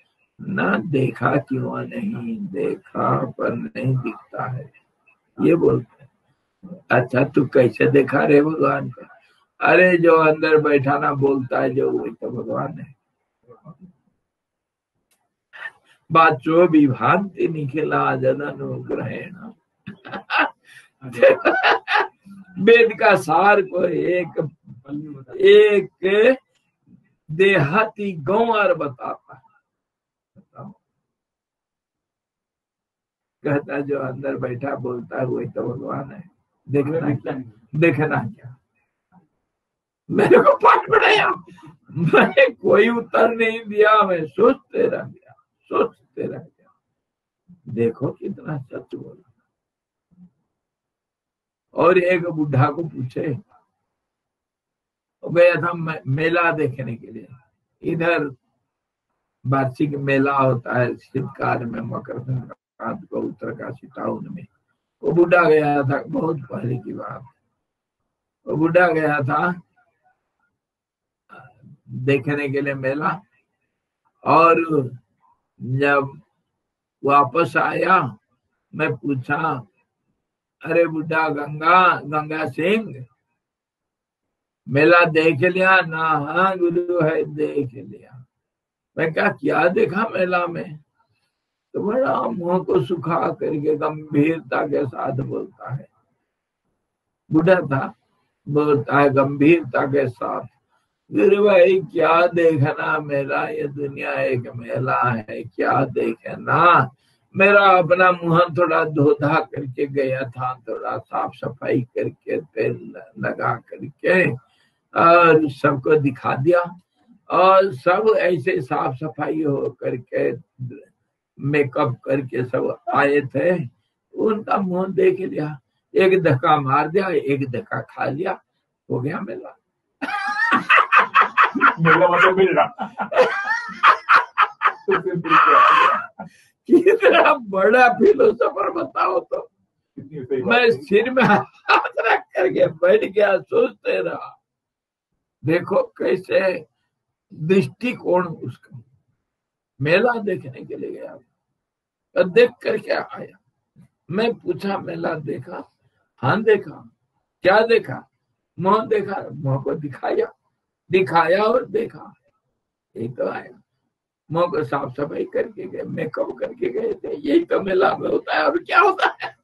ना देखा क्यों नहीं, देखा पर नहीं दिखता है, ये बोलते हैं। अच्छा तू कैसे देखा रे भगवान को? अरे जो अंदर बैठा ना बोलता है जो, वही तो भगवान है। बाचो विभांति निखिला जदनुग्रहेण। वेद का सार को एक देहाती गंवार बताता है। कहता है जो अंदर बैठा बोलता है वही तो भगवान है। देखना क्या, मेरे को पाठ पढ़ाया, मैंने कोई उत्तर नहीं दिया, मैं सोचते रह गया। देखो कितना सच बोला। और एक बुढ़ा को पूछे, गया था मेला देखने के लिए। इधर वार्षिक मेला होता है शीतकाल में, मकर संक्रांति को उत्तरकाशी टाउन में। वो बुढ़ा गया था, बहुत पहले की बात। वो बुढ़ा गया था देखने के लिए मेला, और जब वापस आया मैं पूछा, अरे बुढ़ा गंगा सिंह मेला देख लिया ना? हाँ गुरु है, देख लिया। मैं कहा क्या देखा मेला में? तो बड़ा मुंह को सुखा करके गंभीरता के साथ बोलता है, बुढ़ा था, बोलता है गंभीरता के साथ, गुरु भाई क्या देखना मेला, ये दुनिया एक मेला है, क्या देखना। मेरा अपना मुंह थोड़ा धोधा करके गया था, थोड़ा साफ सफाई करके तेल लगा करके और सबको दिखा दिया, और सब ऐसे साफ सफाई हो करके मेकअप करके सब आए थे। उनका मुंह देख लिया, एक धक्का मार दिया, एक धक्का खा लिया, हो गया मेला। मेला मतलब मिल रहा। कितना बड़ा फिलोसोफर बताओ तो। मैं सिर में हाथ रख करके बैठ गया, सोचते रहा। देखो कैसे दृष्टिकोण उसका। मेला देखने के लिए गया, तो देख करके आया। मैं पूछा मेला देखा? हाँ देखा। क्या देखा? मुंह देखा, मुंह को दिखाया और देखा, यही तो आया। मुंह को साफ सफाई करके गए, मेकअप करके गए थे, यही तो मेला में होता है। और क्या होता है?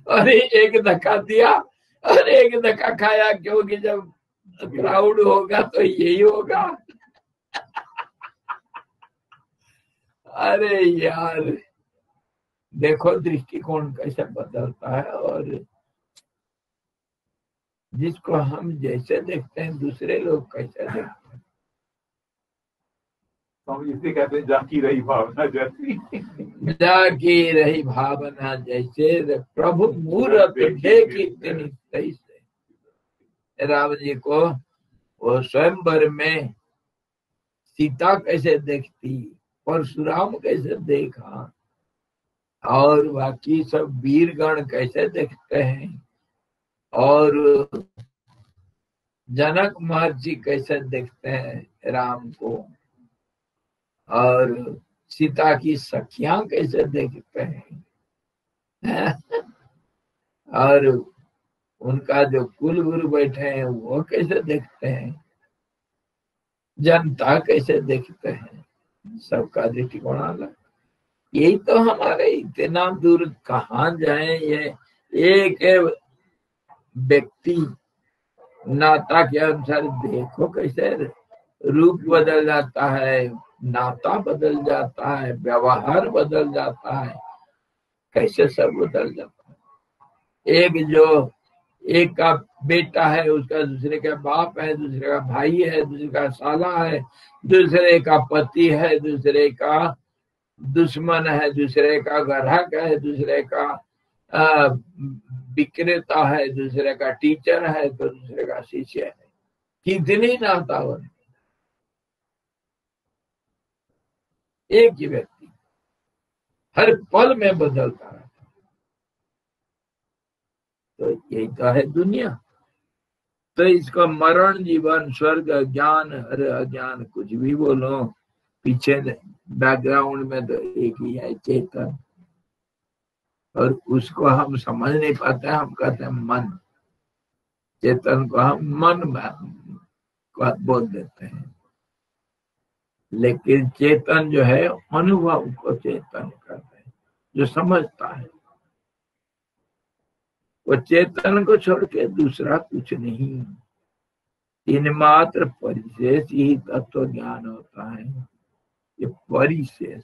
अरे एक धक्का दिया और एक धक्का खाया, क्योंकि जब क्राउड होगा तो यही होगा। अरे यार देखो दृष्टिकोण कैसे बदलता है, और जिसको हम जैसे देखते हैं दूसरे लोग कैसे देखते हैं। इसे कहते हैं जाकी रही भावना जैसी। जाकी रही भावना जैसे, प्रभु मूरत देखी तिनि तैसे। राम जी को वो स्वयंवर में सीता कैसे देखती, परशुराम कैसे देखा, और बाकी सब वीरगण कैसे देखते हैं, और जनक महर्षि कैसे देखते हैं राम को, और सीता की सखियां कैसे देखते हैं और उनका जो कुल गुरु बैठे हैं वो कैसे देखते हैं, जनता कैसे देखते हैं, सबका दृष्टिकोण अलग। यही तो हमारे इतना दूर कहाँ जाए, ये एक व्यक्ति नाता के अनुसार देखो कैसे रूप बदल जाता है, नाता बदल जाता है, व्यवहार बदल जाता है, कैसे सब बदल जाता है। एक का बेटा है, उसका दूसरे का बाप है, दूसरे का भाई है, दूसरे का साला है, दूसरे का पति है, दूसरे का दुश्मन है, दूसरे का ग्राहक है, दूसरे का विक्रेता है, दूसरे का टीचर है, तो दूसरे का शिष्य है। कितनी नाता बने, एक ही व्यक्ति हर पल में बदलता रहता है। तो यही तो है दुनिया। तो इसको मरण, जीवन, स्वर्ग, ज्ञान, अरे अज्ञान, कुछ भी बोलो, पीछे बैकग्राउंड में तो एक ही है, चेतन। और उसको हम समझ नहीं पाते, हम कहते हैं मन। चेतन को हम मन को बोल देते हैं, लेकिन चेतन जो है अनुभव को चेतन कहते हैं, जो समझता है। वो चेतन को छोड़ के दूसरा कुछ नहीं। तीन मात्र परिशेष ही तत्व ज्ञान होता है। ये परिशेष,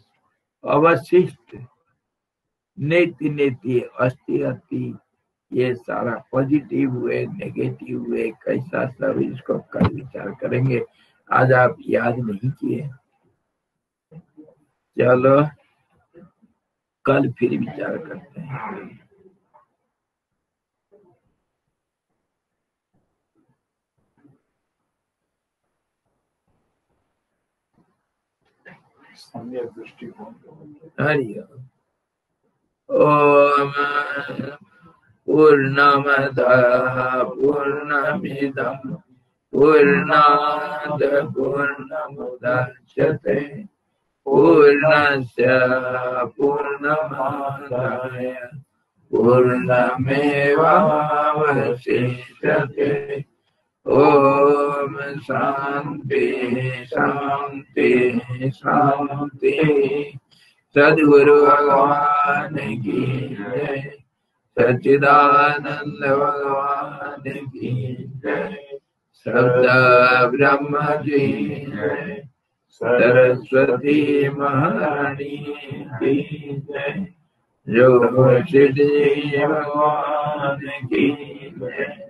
अवशिष्ट, नेति नेति, अस्ति अस्ति, ये सारा पॉजिटिव हुए, नेगेटिव हुए, कैसा सब, इसको कल विचार करेंगे। आज आप याद नहीं किए, चलो कल फिर विचार करते हैं। हरि ओम। पूर्णमदः पूर्णमिदं पूर्णात् पूर्णमुदच्यते पूर्णस्य पूर्णमादाय पूर्णमेवावशिष्यते। ओम शांति शांति शांति। सद्गुरु भगवान की जय, सच्चिदानंद भगवान की जय, शब्द ब्रह्म की जय, सरस्वती महारानी की जय, जो सिद्धि भगवान की जय।